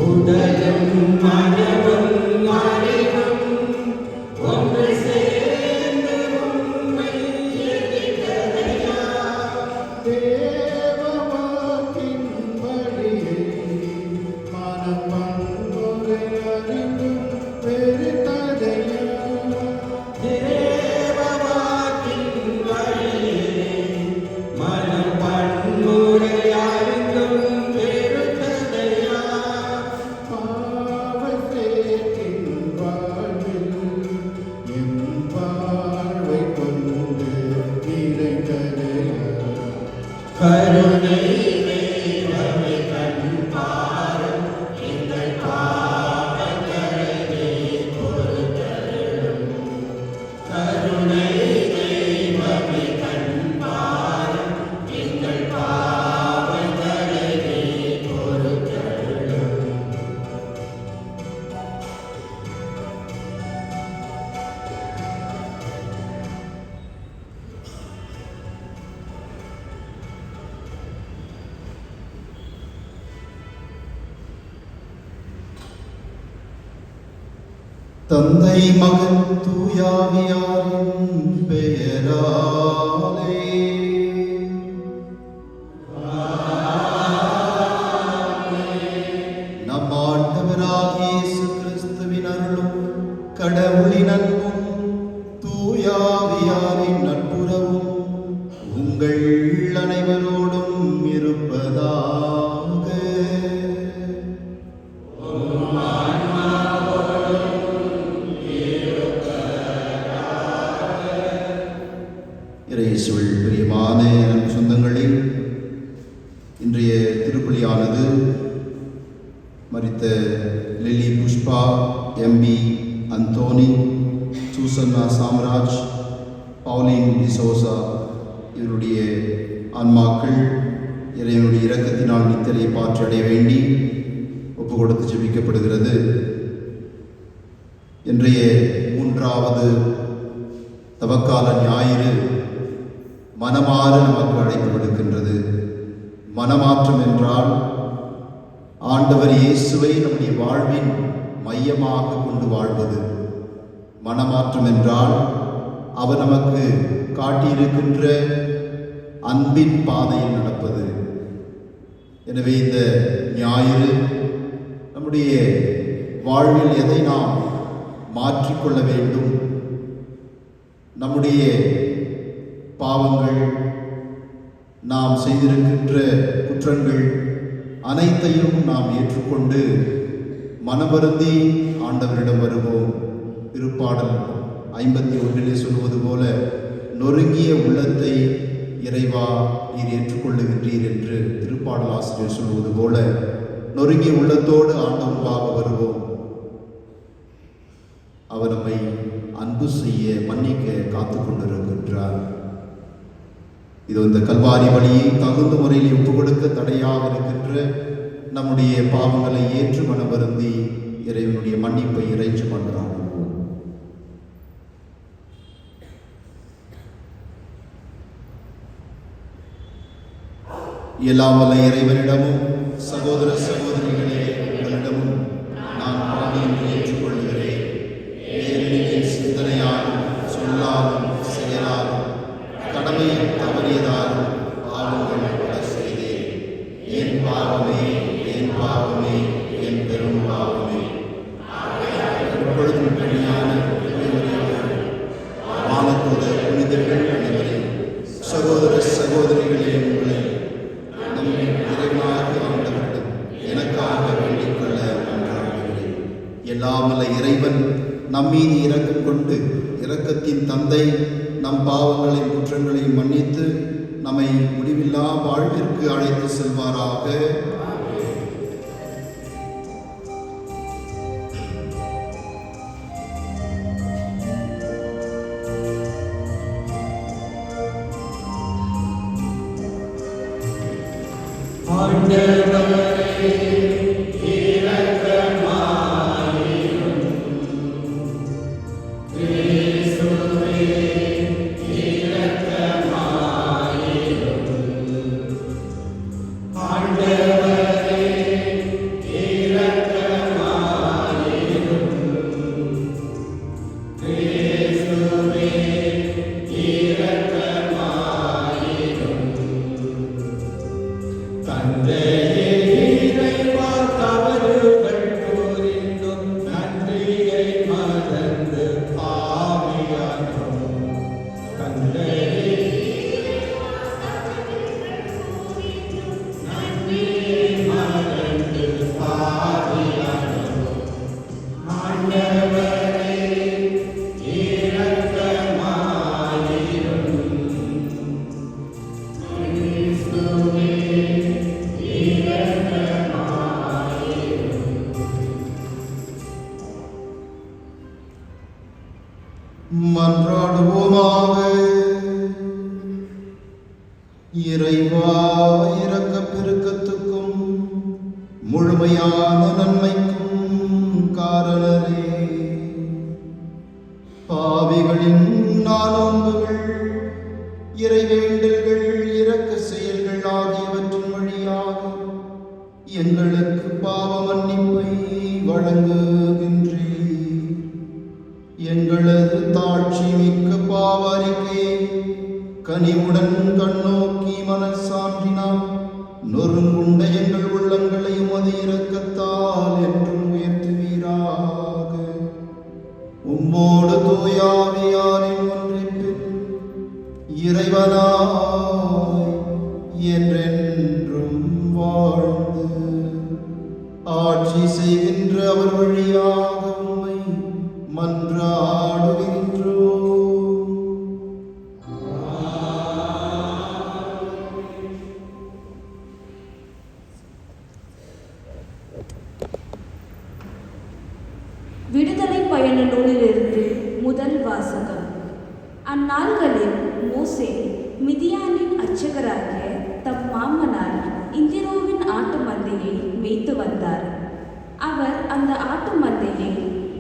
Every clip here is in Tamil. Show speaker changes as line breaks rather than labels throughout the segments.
உடலும் மனமும் அறிவும் ஒன்று சேர்ந்து உம்மை எதிர்த்ததையா?
தேவவாக்கின் வழியை மனம் பன்முறை அறிந்தும் வெறுத்ததையா?
தேவவாக்கின் வழியே மனம் பன்முறை அறிந்தும் வெறுத்ததையா?
பாவத்தேற்றின் வாழ்வில் என் வாழ்வைக் கொண்டு நிறைந்ததையா?
கருணை தெய்வமே கண் பாரும் எங்கள் பாவங்களை நீர் பொறுத்தருளும். கருணை தெய்வமே கண் பாரும் எங்கள் பாவங்களை நீர் பொறுத்தருளும்.
தந்தை மகன் தூயாவியாரின் பெயராலே நம் ஆண்டவராகிய இயேசு கிறிஸ்துவின் அருளும் கடவுளின் அன்பும் தூயாவியாரின் நட்புறவும் உங்கள் அனைவரோடும் இருப்பதாக. இயேசுவில் பிரியமான அன்பு சொந்தங்களே, இன்றைய திருப்பலியானது மரித்த Lily Pushpa, M P Anthony, Susanna Samraj, Pauline D'Souza இவருடைய ஆன்மாக்கள் இறைவனுடைய இரக்கத்தினால் நித்திரை பாற்றடைய வேண்டி ஒப்பு கொடுத்து ஜெபிக்கப்படுகிறது. இன்றைய 3வது தவக்கால ஞாயிறு மனமாற நமக்கு அழைப்பு விடுக்கின்றது. மனமாற்றம் என்றால் ஆண்டவர் இயேசுவை நம்முடைய வாழ்வின் மையமாக கொண்டு வாழ்வது. மனமாற்றம் என்றால் அவர் நமக்கு காட்டியிருக்கின்ற அன்பின் பாதையில் நடப்பது. எனவே இந்த ஞாயிறு நம்முடைய வாழ்வில் எதை நாம் மாற்றிக்கொள்ள வேண்டும், நம்முடைய பாவங்கள், நாம் செய்திருக்கின்ற குற்றங்கள் அனைத்தையும் நாம் ஏற்றுக்கொண்டு மனவருந்தி ஆண்டவரிடம் வருவோம். திருப்பாடல் 51 சொல்வது போல, நொறுங்கிய உள்ளத்தை இறைவா நீர் ஏற்றுக்கொள்ளுகின்றீர் என்று திருப்பாடல் ஆசிரியர் சொல்வது போல நொறுங்கிய உள்ளத்தோடு ஆண்டவருக்காக வருவோம். அவர் நம்மை அன்பு செய்ய மன்னிக்க காத்து கொண்டிருக்கின்றார். இது இந்த கல்வாரி வழியை தகுந்த முறையில் ஒப்பு கொடுக்க தடையாக இருக்கின்ற நம்முடைய பாவங்களை ஏற்று மனவருந்தி இறைவனுடைய மன்னிப்பை இறைஞ்சு கொண்டாடுவோம். எல்லாம் வல்ல இறைவனிடமும் சகோதர சகோதரிகளே உங்களிடமும் நான் பாவியை ஏற்றுக்கொள்கிறேன். ஏனெனில் சிந்தனையாலும் சொல்லாலும் செயலாலும் கடமையில் தவறியதாலும் பாவங்கள் பல செய்தேன். என் பாவமே, என் பாவமே, என் பெரும் பாவமே. இப்பொழுதும் கனியான வானத்தோட புனிதர்கள் அனைவரையும் சகோதர சகோதரிகளே உங்களை நம் இறைவனாக ஆண்டவரிடம் எனக்காக வேண்டிக் கொள்ள நன்றாகிறேன். எல்லாமல்ல இறைவன் நம்மீது இரக்கம் கொண்டு இரக்கத்தின் தந்தை நம் பாவங்களை குற்றங்களை மன்னித்து நம்மை முடிவில்லா வாழ்விற்கு அழைத்து செல்வாராக.
ஆண்டவரே இரக்கமாயிரும். இயேசுவே இரக்கமாயிரும். ஆண்டவரே இரக்கமாயிரும். மறந்து பாவியானோ ஆண்டவரே இரக்கமாயிரும். கிறிஸ்துவே இரக்கமாயிரும்.
மன்றாடுவோமாக. இறைவா, இரக்கப் பெருக்கத்துக்கும் முழுமையான நன்மைக்கும் காரணரே, பாவிகளின் நாளோம்புகள், இறைவேண்டல்கள், இரக்க செயல்கள் ஆகியவற்றின் வழியாக எங்களுக்கு பாவ மன்னிப்பை வழங்குகின்றீர். எங்களது தாட்சி மிக்க பாவ அறிக்கையை கனிவுடன் கண்ணோக்கி மனசான்றினால் நொறுங்குண்ட எங்கள் உள்ளங்களை உமது இரக்கத்தால் என்றும் உயர்த்துவீராக. உம்மோடு தூயாவியாரின் ஒன்றிப்பில் இறைவனாய் என்றென்றும் வாழ்ந்து ஆட்சி செய்கின்ற அவர் வழியாக உம்மை மன்றாடுகின்றோம்.
விடுதலை பயண நூலிலிருந்து முதல் வாசகம். அந்நாள்களில் மோசே மிதியானின் அர்ச்சகராகிய தம் மாமனார் இந்திரோவின் ஆட்டு மந்தையை மேய்த்து வந்தார். அவர் அந்த ஆட்டு மந்தையை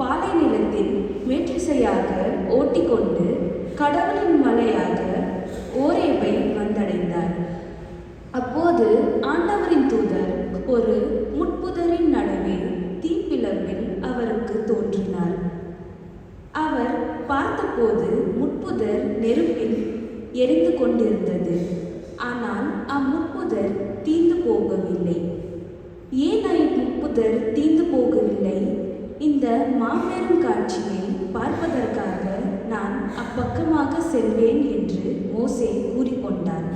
பாலை நிலத்தில் மேற்றிசையாக ஓட்டிக்கொண்டு கடவுளின் மலையாக ஓரேபை வந்தடைந்தார். அப்போது ஆண்டவரின் தூதர் ஒரு முட்புதரின் நடுவே தீப்பிழம்பில் அவருக்கு தோன்றினார். அவர் பார்த்தபோது முட்புதர் நெருப்பில் எரிந்து கொண்டிருந்தது. ஆனால் அம்முட்புதர் தீந்து போகவில்லை. ஏன் முட்புதர் தீந்து போகவில்லை? இந்த மாபெரும் காட்சியை பார்ப்பதற்காக நான் அப்பக்கமாக செல்வேன் என்று மோசே கூறிக்கொண்டார்.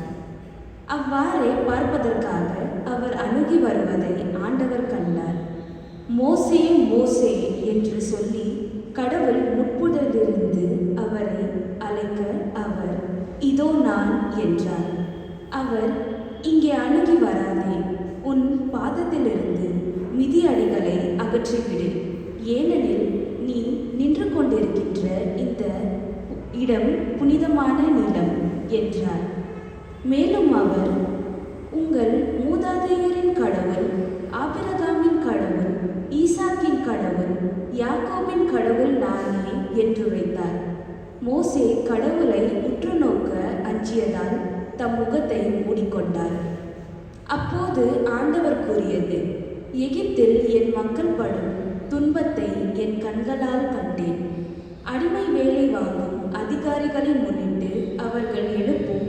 அவ்வாறே பார்ப்பதற்காக அவர் அணுகி வருவதை ஆண்டவர் கண்டார். மோசே மோசே என்று சொல்லி கடவுள் முட்புதரிலிருந்து அவரை அழைக்க அவர் இதோ நான் என்றார். அவர் இங்கே அணுகி வராதே, உன் பாதத்திலிருந்து மிதி அடிகளை அகற்றிவிடு, ஏனெனில் நீ நின்று கொண்டிருக்கின்ற இந்த இடம் புனிதமான நிலம் என்றார். மேலும் அவர் உங்கள் மூதாதையரின் கடவுள் ஆபிரகாமின் கடவுள், ஈசாக்கின் கடவுள், யாக்கோபின் கடவுள் நானே என்று உரைத்தார். மோசே கடவுளை உற்று நோக்க அஞ்சியதால் தம் முகத்தை மூடிக்கொண்டார். அப்போது ஆண்டவர் கூறியது, எகிப்தில் என் மக்கள் படும் துன்பத்தை என் கண்களால் கண்டேன். அடிமை வேலை வாங்கும் அதிகாரிகளை முன்னிட்டு அவர்கள் எழுப்பும்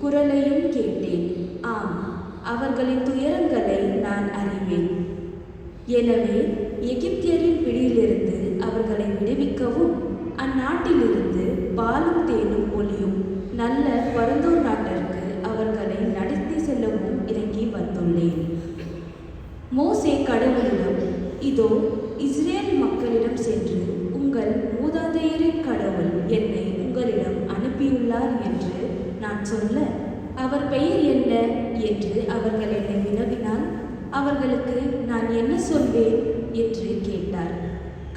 குரலையும் கேட்டேன். ஆம், அவர்களின் துயரங்களை நான் அறிவேன். எனவே எகிப்தியரின் பிடியிலிருந்து அவர்களை விடுவிக்கவும் அந்நாட்டிலிருந்து பாலும் தேனும் ஒளியும் நல்ல பரந்தோர் நாட்டிற்கு அவர்களை நடத்தி செல்லவும் இறங்கி வந்துள்ளேன். மோசே கடவுளிடம், இதோ இஸ்ரேல் மக்களிடம் சென்று உங்கள் மூதாதையரின் கடவுள் என்னை உங்களிடம் அனுப்பியுள்ளார் என்று நான் சொல்ல அவர் பெயர் என்ன என்று அவர்கள் என்னை வினவினால் அவர்களுக்கு நான் என்ன சொல்வேன் என்று கேட்டார்.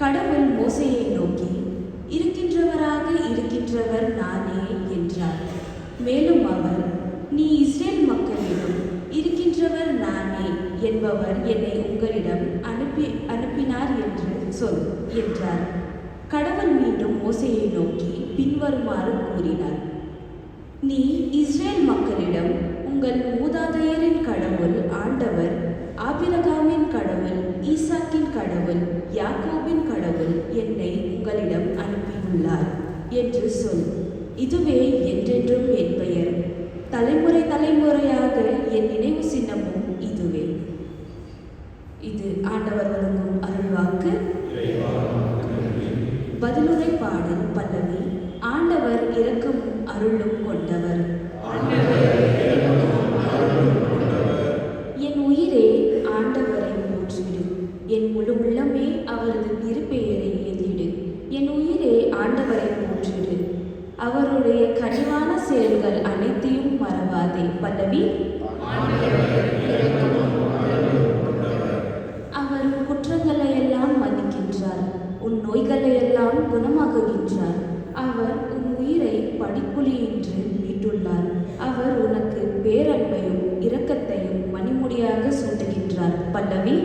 கடவுள் மோசேயை நோக்கி, இருக்கின்றவராக இருக்கின்றவர் நானே என்றார். மேலும் அவர், நீ இஸ்ரேல் மக்களிடம் இருக்கின்றவர் நானே என்பவர் என்னை உங்களிடம் அனுப்பினார் என்று சொல் என்றார். கடவுள் மீண்டும் மோசேயை நோக்கி பின்வருமாறு கூறினார். நீ இஸ்ரேல் மக்களிடம், உங்கள் மூதாதையரின் கடவுள் ஆண்டவர் ஆபிரகாமின் கடவுள், ஈசாக்கின் கடவுள், யாக்கோபின் கடவுள் என்னை உங்களிடம் அனுப்பியுள்ளார் என்று சொல். இதுவே என்றென்றும் என் பெயர், தலைமுறை தலைமுறையாக என் நினைவு சின்னமும் இதுவே. இது ஆண்டவர் வழங்கும் அருள்வாக்கு. பதிலுரை பாடல் பல்லவி. ஆண்டவர் இரக்கமும் அருளும் கொண்டவர். என் உயிரே பல்லவி. அவர் குற்றங்களை எல்லாம் மன்னிக்கின்றார், உன் நோய்களை எல்லாம் குணமாக்குகின்றார். அவர் உன் உயிரை படிப்புலியின்றி மீட்டுள்ளார். அவர் உனக்கு பேரன்பையும் இரக்கத்தையும் மணிமுடியாக சூட்டுகின்றார். பல்லவி.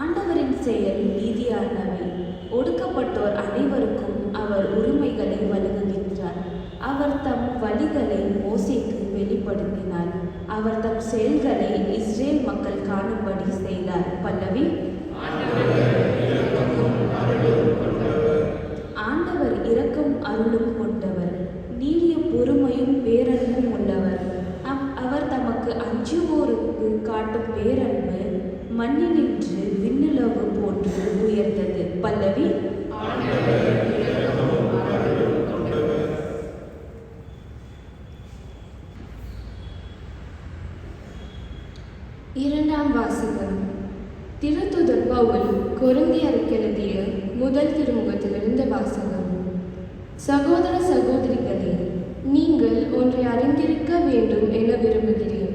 ஆண்டவரின் செயல் நீதியானவை, ஒடுக்கப்பட்டோர் அனைவருக்கும் அவர் உரிமைகளை வழங்குகின்றார். அவர் தம் வழிகளை மோசேக்கு வெளிப்படுத்தினார். அவர் தம் செயல்களை இஸ்ரேல் மக்கள் காணும்படி செய்தார். பல்லவி. ஆண்டவர் இரக்கம் அருளும் கொண்டவர், நீடிய பொறுமையும் பேரன்பும் உள்ளவர். அவர் தமக்கு அஞ்சுவோருக்கு காட்டும் பேரன்பு மண்ணினின்று விண்ணுலகு போன்று உயர்ந்தது. பல்லவி.
இரண்டாம் வாசகம். திருத்துதர் பவுல் கொரிந்தியருக்கு எழுதிய முதல் திருமுகத்திலிருந்து வாசகம். சகோதர சகோதரிகளே, நீங்கள் ஒன்றை அறிந்திருக்க வேண்டும் என விரும்புகிறேன்.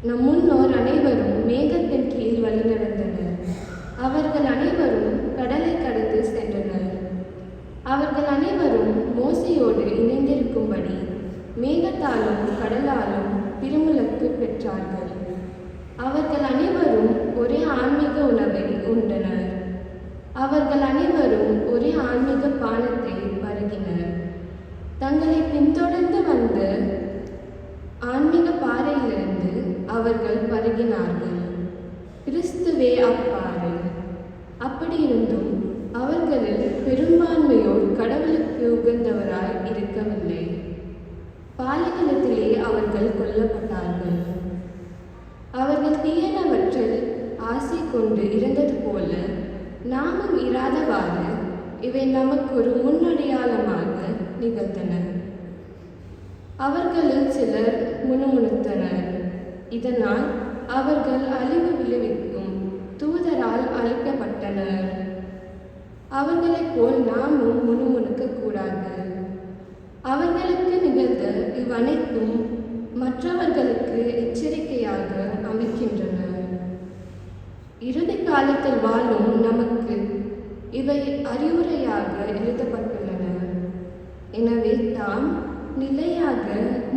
நம் முன்னோர் அனைவரும் மேகத்தின் கீழ் வழிநடந்தனர். அவர்கள் அனைவரும் கடலை கடந்து சென்றனர். அவர்கள் அனைவரும் மோசையோடு இணைந்திருக்கும்படி மேகத்தாலும் கடலாலும் திருமுழுக்கு பெற்றார்கள். அவர்கள் அனைவரும் ஒரே ஆன்மீக உணவை உண்டனர். அவர்கள் அனைவரும் ஒரே ஆன்மீக பானத்தை பருகினர். தங்களை பின்தொடர்ந்து வந்த ஆன்மீக பாறையிலிருந்து அவர்கள் பருகினார்கள். கிறிஸ்துவே அப்பாறை. அப்படியிருந்தும் அவர்களில் பெரும்பான்மையோர் கடவுளுக்கு உகந்தவராய் இருக்கவில்லை. பாலைநிலத்திலே அவர்கள் கொல்லப்பட்டார்கள். அவர்கள் தீயனவற்றில் ஆசை கொண்டு இருந்தது போல நாமும் இராதவாறு இவை நமக்கு ஒரு முன்னடையாளமாக நிகழ்ந்தன. அவர்களில் சிலர் முணுமுணுத்தனர். இதனால் அவர்கள் அழிவு விளைவிக்கும் தூதரால் அழிக்கப்பட்டனர். அவர்களைப் போல் நாமும் முணுமுணுக்க கூடாது. அவர்களுக்கு நிகழ்ந்த இவ்வனைத்தும் மற்றவர்களுக்கு எச்சரிக்கையாக அமைக்கின்றன. இறுதி காலத்தில் வாழும் நமக்கு இவை அறிவுரையாக எழுதப்பட்டுள்ளன. எனவே தாம் நிலையாக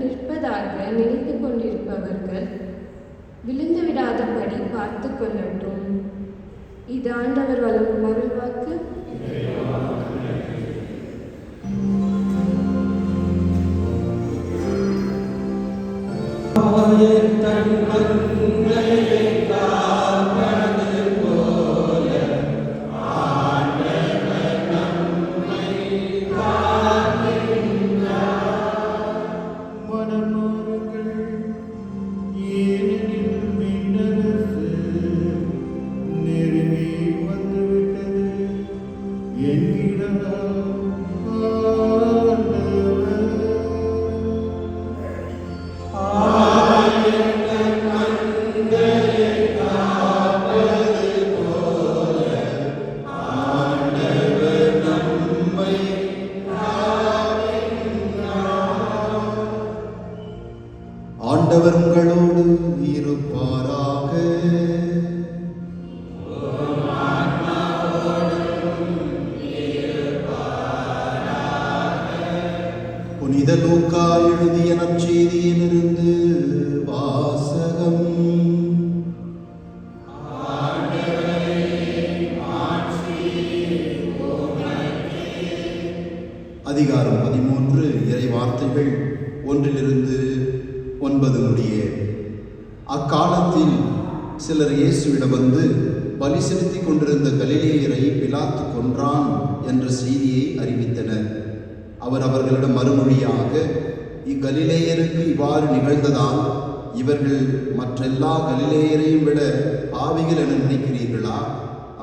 நிற்பதாக நினைத்து கொண்டிருப்பவர்கள் விழுந்துவிடாதபடி பார்த்து கொள்ளட்டும். இது ஆண்டவர் வழங்கும் அருள்வாக்கு.
ஆண்டவர் உங்களோடு இருப்பாராக. புனித லூக்கா எழுதிய நற்செய்தியிலிருந்து வாசகம். அதிகாரம் 13. இறை வார்த்தைகள் 1-9 முடிய. அக்காலத்தில் சிலர் இயேசுவிடம் வந்து பலி செலுத்திக் கொண்டிருந்த கலிலேயரை பிலாத்து கொன்றான் என்ற செய்தியை அறிவித்தனர். அவர் அவர்களிடம் மறுமொழியாக, இக்கலிலேயருக்கு இவ்வாறு நிகழ்ந்ததால் இவர்கள் மற்றெல்லா கலிலேயரையும் விட பாவிகள் என நினைக்கிறீர்களா?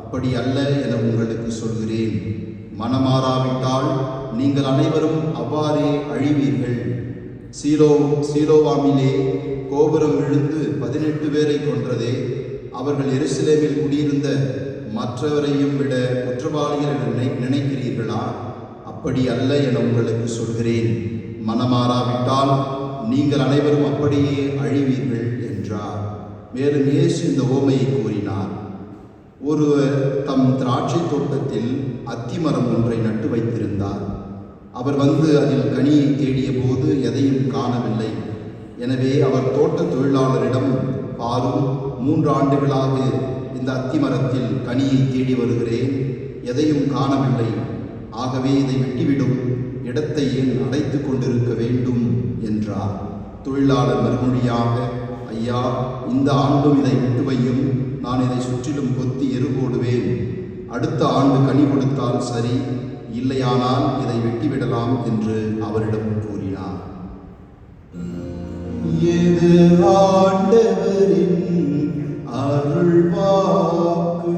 அப்படி அல்ல என உங்களுக்கு சொல்கிறேன். மனமாறாவிட்டால் நீங்கள் அனைவரும் அவ்வாறே அழிவீர்கள். சீலோவாமிலே கோபுரம் விழுந்து 18 பேரை கொன்றதே, அவர்கள் எருசலேமில் குடியிருந்த மற்றவரையும் விட குற்றவாளிகள் என நினைக்கிறீர்களா? அப்படி அல்ல என உங்களுக்கு சொல்கிறேன். மனமாறாவிட்டால் நீங்கள் அனைவரும் அப்படியே அழிவீர்கள் என்றார். மேலும் இயேசு இந்த உவமையை கூறினார். ஒருவர் தம் திராட்சை தோட்டத்தில் அத்திமரம் ஒன்றை நட்டு வைத்திருந்தார். அவர் வந்து அதில் கனியை தேடிய போது எதையும் காணவில்லை. எனவே அவர் தோட்ட தொழிலாளரிடம், பாரும், 3 ஆண்டுகளாக இந்த அத்திமரத்தில் கனியை தேடி வருகிறேன், எதையும் காணவில்லை. ஆகவே இதை வெட்டிவிடும், இடத்தை ஏன் அடைத்து கொண்டிருக்க வேண்டும் என்றார். தொழிலாளர் மறுமொழியாக, ஐயா, இந்த ஆண்டும் இதை விட்டு வையும், நான் இதை சுற்றிலும் கொத்தி எரு போடுவேன். அடுத்த ஆண்டு கனி கொடுத்தால் சரி, இல்லையானால் இதை வெட்டிவிடலாம் என்று அவரிடம் கூறினார்.
இது ஆண்டவரின் அருள்வாக்கு.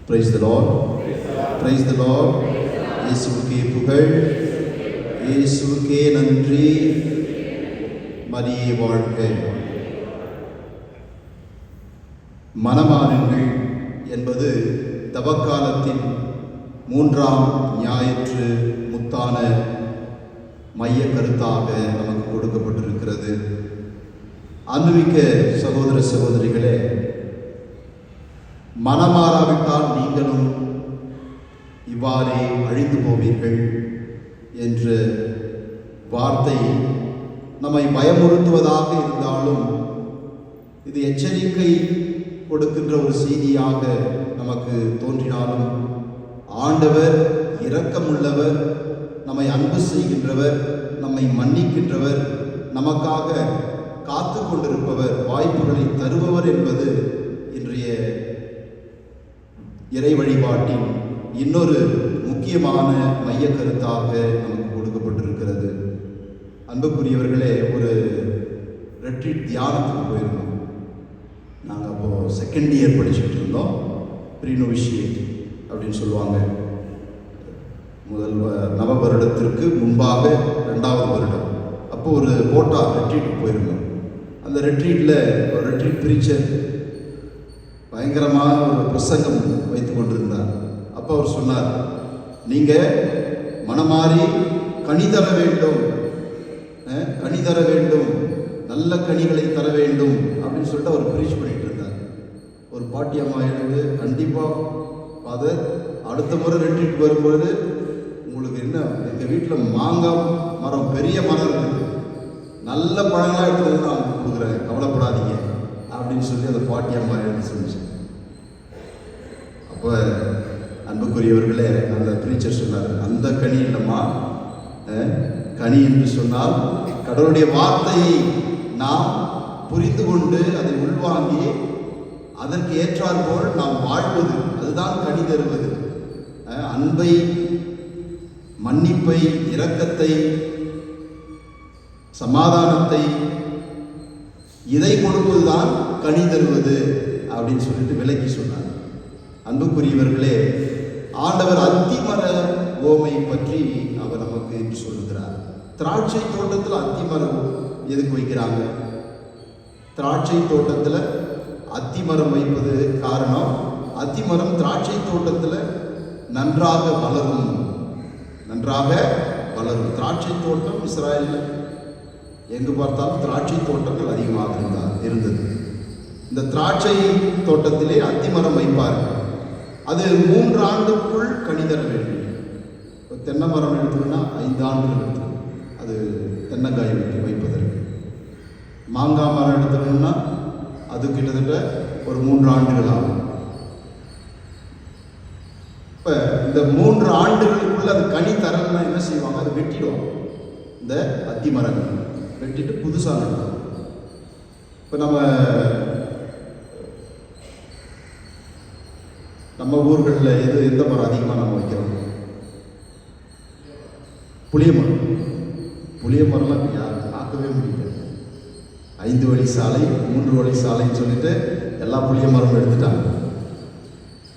Praise the Lord. Praise the Lord. இயேசுவுக்கே புகழ், இயேசுவுக்கே நன்றி. மரியே வாழ்க. மனமாறுங்கள் என்பது தவக்காலத்தின் 3ஆம் ஞாயிற்று முத்தான மைய கருத்தாக நமக்கு கொடுக்கப்பட்டிருக்கிறது. அன்புமிக்க சகோதர சகோதரிகளே, மனமாறாவிட்டால் நீங்களும் இவ்வாறே அழிந்து போவீர்கள் என்ற வார்த்தை நம்மை பயமுறுத்துவதாக இருந்தாலும் இது எச்சரிக்கை கொடுக்கின்ற ஒரு செய்தியாக நமக்கு தோன்றினாலும், ஆண்டவர் இரக்கமுள்ளவர், நம்மை அன்பு செய்கின்றவர், நம்மை மன்னிக்கின்றவர், நமக்காக காத்து கொண்டிருப்பவர், வாய்ப்புகளை தருபவர் என்பது இன்றைய இறை வழிபாட்டின் இன்னொரு முக்கியமான மைய கருத்தாக நமக்கு கொடுக்கப்பட்டிருக்கிறது. அன்புக்குரியவர்களே, ஒரு ரெட்ரீட் தியானத்துக்கு போயிருந்தோம். நாங்கள் அப்போது 2nd இயர் படிச்சுட்டு இருந்தோம். ப்ரீனோவிஷியேட் அப்படின்னு சொல்லுவாங்க. முதல் நவ வருடத்திற்கு முன்பாக 2வது வருடம் அப்போ ஒரு போட்டா ரெட்ரீட்டுக்கு போயிருந்தோம். அந்த ரெட்ரீட்டில் ஒரு ரெட்ரீட் ப்ரீச்சர் பயங்கரமான ஒரு பிரசங்கம் வைத்து கொண்டிருந்தார். அப்போ அவர் சொன்னார், நீங்கள் மனமாறி கனி தர வேண்டும், கனி தர வேண்டும், நல்ல கனிகளை தர வேண்டும் அப்படின்னு சொல்லிட்டு அவர் ப்ரீச் பண்ணிட்டு இருந்தார். ஒரு பாட்டியம்மா எழுந்து, கண்டிப்பாக ஃபாதர், அடுத்த முறை ரெட்ரீட் வரும்பொழுது உங்களுக்கு என்ன, எங்கள் வீட்டில் மாங்காய் மரம், பெரிய மரம் இருக்குது, நல்ல பழங்களாக எடுத்துகிட்டு வந்து நான் கொடுக்குறேன், கவலைப்படாதீங்க அப்படின்னு சொல்லி அந்த பாட்டியம்மா எழுந்து சொல்லிச்சு. அப்போ அன்புக்குரியவர்களே, அந்த ப்ரீச்சர் சொன்னார், அந்த கனி இல்லைம்மா, கனி என்று சொன்னால் கடவுளுடைய வார்த்தையை நாம் புரிந்து கொண்டு அதை உள்வாங்கி அதற்கு ஏற்றாற்போல் நாம் வாழ்வது, அதுதான் கனி தருவது. அன்பை, மன்னிப்பை, இரக்கத்தை, சமாதானத்தை, இதை கொடுப்பதுதான் கனி தருவது அப்படின்னு சொல்லிட்டு விலக்கி சொன்னார். அன்புக்குரியவர்களே, ஆண்டவர் அத்திமர ஓமை பற்றி அவர் நமக்கு என்று சொல்லுகிறார். திராட்சை தோட்டத்தில் அத்திமரம் எதுக்கு வைக்கிறாங்க? திராட்சை தோட்டத்தில் அத்திமரம் வைப்பது காரணம், அத்திமரம் திராட்சை தோட்டத்தில் நன்றாக வளரும், நன்றாக வளரும். திராட்சை தோட்டம் இஸ்ராயலில் எங்கு பார்த்தாலும் திராட்சை தோட்டங்கள் அதிகமாக இருந்தது. இந்த திராட்சை தோட்டத்திலே அத்திமரம் வைப்பார்கள். அது 3 ஆண்டுக்குள் கனி தர வேண்டும். தென்னை மரம் எடுத்தோம்னா 5 ஆண்டுகள் எடுத்து அது தென்னைக்காய் வைப்பதற்கு. மாங்காய் மரம் எடுத்தோம்னா அது கிட்டத்தட்ட ஒரு 3 ஆண்டுகள் ஆகும். இப்போ இந்த 3 ஆண்டுகளுக்குள்ள அது கனி தரலைன்னா என்ன செய்வாங்க? அதை வெட்டிடுவாங்க. இந்த அத்தி மரங்கள் வெட்டிட்டு புதுசாக நடுவாங்க. இப்போ நம்ம ஊர்களில் எந்த மரம் அதிகமாக நம்ம வைக்கிறோம்? புளிய மரம். புளிய மரம்லாம் யாரும் பார்க்கவே முடியல. 5 வழி சாலை, 3 வழி சாலைன்னு சொல்லிட்டு எல்லா புளிய மரமும் எடுத்துட்டாங்க.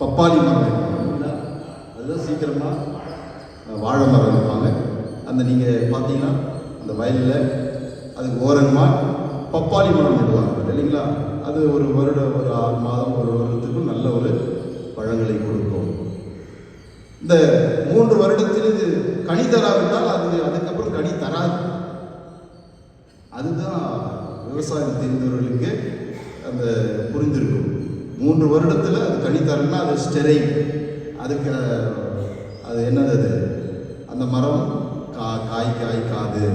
பப்பாளி மரம் வைப்பாங்க, அது அதுதான் சீக்கிரமாக வாழை மரம் வைப்பாங்க. அந்த நீங்கள் பார்த்தீங்கன்னா அந்த வயலில் அதுக்கு ஓரமாக பப்பாளி மரம் நடுவாங்க இல்லைங்களா? அது ஒரு வருடம், ஒரு 6 மாதம், ஒரு வருடத்துக்கும் நல்ல ஒரு பழங்களை கொடுக்கும். இந்த 3 வருடத்தில் இது கனி தராவிட்டால் அதுக்கப்புறம் கனி தராது. அதுதான் விவசாயம் தெரிந்தவர்களுக்கு அந்த புரிந்திருக்கும். 3 வருடத்தில் அது கனி தரணும்னா அது ஸ்டெரைல். அதுக்கு அது என்னது, அது அந்த மரம் காய்க்காது.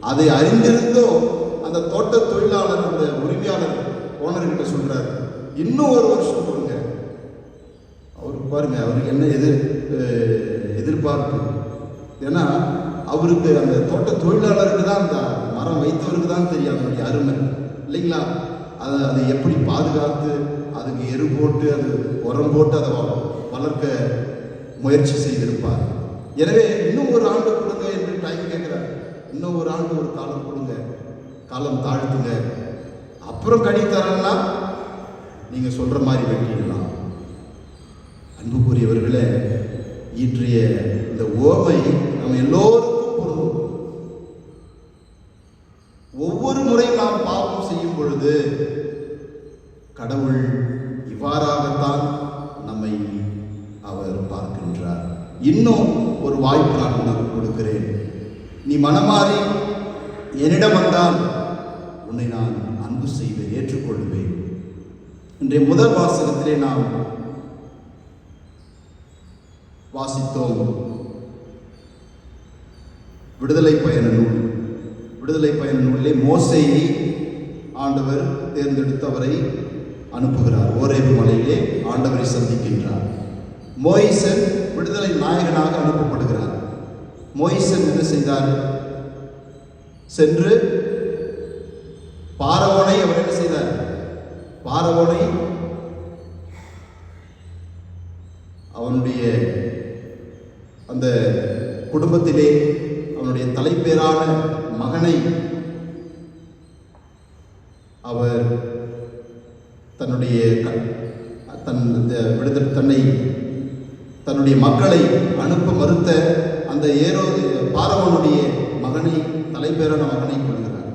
அதை அறிந்திருந்தோ அந்த தோட்ட தொழிலாளர், அந்த உரிமையாளர் ஓனர்கிட்ட சொல்றாரு, இன்னும் 1 வருஷம் கொடுங்க. அவருக்கு பாருங்க, அவருக்கு என்ன எதிர்பார்ப்பு. ஏன்னா அவருக்கு அந்த தோட்ட தொழிலாளருக்கு தான், அந்த மரம் வைத்தவருக்கு தான் தெரியும் அதனுடைய அருமை இல்லைங்களா? அதை எப்படி பாதுகாத்து அதுக்கு எரு போட்டு அது உரம் போட்டு அதை வளர்க்க முயற்சி செய்திருப்பார். எனவே இன்னும் 1 ஆண்டு கொடுங்க என்று டைம் கேட்குறாரு. இன்னும் 1 ஆண்டு, ஒரு காலம் கொடுங்க, காலம் தாழ்த்துங்க, அப்புறம் கனி தரேன்னா நீங்க சொல்ற மாதிரி வெட்டிடலாம். அன்புக்குரியவர்களே, இன்றைய இந்த ஓமை நம்ம எல்லோருக்கும் பொருந்தும். ஒவ்வொரு முறையும் நாம் பாவம் செய்யும் பொழுது கடவுள் இவ்வாறாகத்தான் நம்மை அவர் பார்க்கின்றார். இன்னும் ஒரு வாய்ப்பு நான் உனக்கு கொடுக்கிறேன். நீ மனமாறி என்னிடம் வந்தால் உன்னை நான் அன்பு செய்து ஏற்றுக்கொள்வேன். இன்றைய முதல் வாசகத்திலே நாம் வாசித்தோம் விடுதலை பயண நூல். விடுதலை பயண நூலிலே மோசேயை ஆண்டவர் தேர்ந்தெடுத்து அவரை அனுப்புகிறார். ஓரேபு மலையிலே ஆண்டவரை சந்திக்கின்றார். மோயிசன் விடுதலை நாயகனாக அனுப்பப்படுகிறார். மோயிசன் என்ன செய்தார்? சென்று பார்வோனை அவர் என்ன செய்தார்? பார்வோனை அவனுடைய அந்த குடும்பத்திலே அவனுடைய தலைப்பேரான மகனை அவர் தன்னுடைய மக்களை அனுப்ப மறுத்த அந்த பார்வோனுடைய மகனை, தலைப்பேரான மகனை கொள்கிறார்.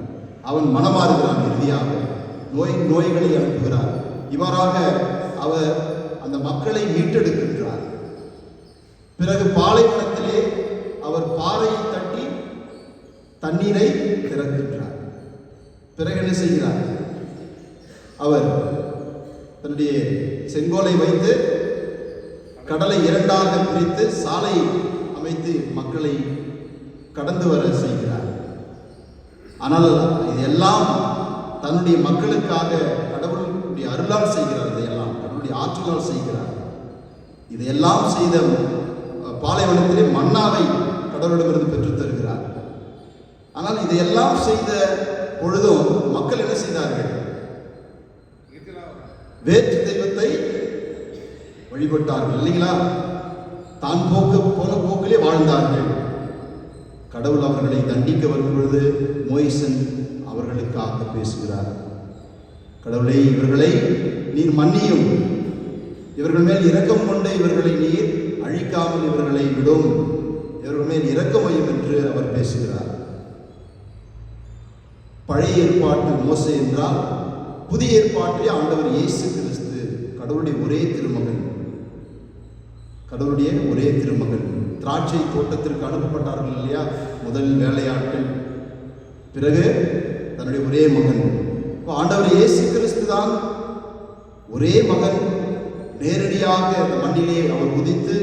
அவன் மனமாறுகிறான். இறுதியாக நோய்களை அனுப்புகிறார். இவ்வாறாக அவர் அந்த மக்களை மீட்டெடுக்கின்றார். பிறகு பாலைவனத்திலே அவர் பாறையை தட்டி தண்ணீரை திறக்கின்றார். பிறகு என்ன செய்கிறார்? அவர் தன்னுடைய செங்கோலை வைத்து கடலை 2ஆக பிரித்து சாலை அமைத்து மக்களை கடந்து வர செய்கிறார். ஆனால் இதெல்லாம் தன்னுடைய மக்களுக்காக கடவுளுடைய அருளால் செய்கிறார். இதையெல்லாம் கடவுளுடைய ஆற்றலால் செய்கிறார். இதையெல்லாம் செய்த பாலைவனத்திலே மன்னாவை கடவுளிடமிருந்து பெற்றுத் தருகிறார். ஆனால் இதையெல்லாம் செய்த பொழுதும் மக்கள் என்ன செய்தார்கள்? வேற்று தெய்வத்தை வழிபட்டார்கள் இல்லைங்களா? தான் போன போக்கிலே வாழ்ந்தார்கள். கடவுள் அவர்களை தண்டிக்க வரும் பொழுது மோயிசன் அவர்களுக்காக பேசுகிறார். கடவுளே, இவர்களை நீர் மன்னியும், இவர்கள் மேல் இரக்கம் கொண்டு இவர்களை நீர் அழிக்காமல் இவர்களை விடும், இவர்கள் மேல் இரக்கமையும் என்று அவர் பேசுகிறார். பழைய ஏற்பாட்டு மோசே என்றால் புதிய ஏற்பாட்டிலே ஆண்டவர் இயேசு கிறிஸ்து, கடவுளுடைய ஒரே திருமகன். கடவுளுடைய ஒரே திருமகன். திராட்சை தோட்டத்திற்கு அனுப்பப்பட்டார்கள் இல்லையா? முதல் வேலையாட்கள், பிறகு தன்னுடைய ஒரே மகன். ஆண்டவர் இயேசு கிறிஸ்து தான் ஒரே மகன். நேரடியாக அந்த மண்ணிலே அவர் உதித்து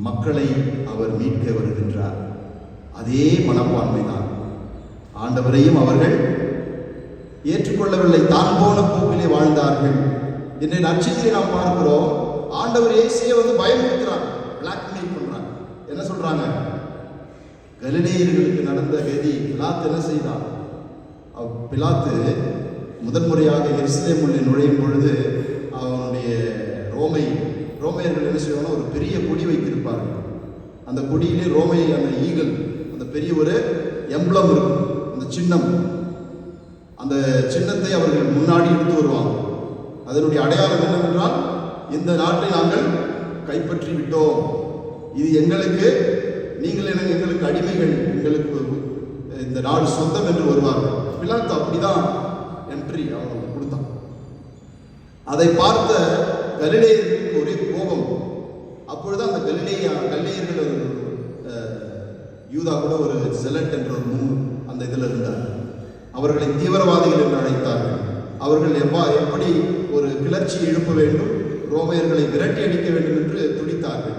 மக்களை அவர் மீட்க வருகின்றார். அதே மனப்பான்மைதான் ஆண்டவரையும் அவர்கள் ஏற்றுக்கொள்ளவில்லை. தான் போன போக்கிலே வாழ்ந்தார்கள். இன்றைய நட்சத்திரை நாம் பார்க்கிறோம். ஆண்டவர் இயேசுவை பயமுறுத்துறாங்க, பிளாக்மெயில் பண்றாங்க. என்ன சொல்றாங்க? கலிலேயர்களுக்கு நடந்த கதி பிலாத்து என்ன செய்தான்? பிலாத்து முதல் முறையாக எருசலேம் உள்ளே நுழையும் பொழுது அவனுடைய ரோமையர்கள் என்ன செய்வாங்கன்னா ஒரு பெரிய கொடி வைத்திருப்பார்கள். அந்த கொடியிலே அந்த ஈகிள், அந்த பெரிய ஒரு எம்ப்ளம் இருக்கும், அந்த சின்னம். அந்த சின்னத்தை அவர்கள் முன்னாடி எடுத்து வருவாங்க. அதனுடைய அடையாளம் என்னவென்றால், இந்த நாட்டை நாங்கள் கைப்பற்றி விட்டோம், இது எங்களுக்கு, நீங்கள் எங்களுக்கு அடிமைகள், எங்களுக்கு இந்த நாடு சொந்தம் என்று வருவார்கள். பிலாத்து அப்படிதான் என்ட்ரி அவங்க கொடுத்தான். அதை பார்த்த கலிலேயர்களுக்கு ஒரே கோபம். அப்பொழுது அந்த கலிலேயர்கள் யூதா கூட ஒரு செலட் என்ற ஒரு அந்த இதில் இருந்தார். அவர்களை தீவிரவாதிகள் என்று அழைத்தார்கள். அவர்கள் எப்படி ஒரு கிளர்ச்சி எழுப்ப வேண்டும், ரோமையர்களை விரட்டி அடிக்க வேண்டும் என்று துடித்தார்கள்.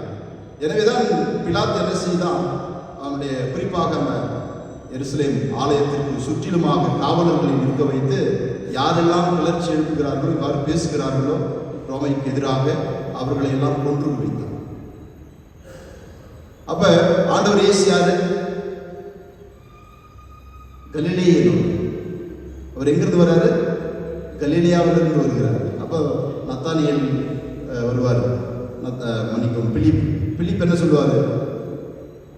எனவேதான் பிலாத்து என்ன செய்தான், அவனுடைய குறிப்பாக எருசலேம் ஆலயத்திற்கு சுற்றிலுமாக காவலர்களை நிற்க வைத்து யாரெல்லாம் கிளர்ச்சி எழுப்புகிறார்களோ, இவ்வாறு பேசுகிறார்களோ ரோமைக்கு எதிராக அவர்களை எல்லாம் கொன்று குவித்தார். அப்ப ஆண்டவர் இயேசு யாரு? கலிலேயர். அவர் எங்கிருந்து வர்றாரு? கலிலேயாவிலிருந்து வருகிறார். அப்போ நத்தானியேல் வருவார், மன்னிக்கும் பிலிப் என்ன சொல்லுவார்?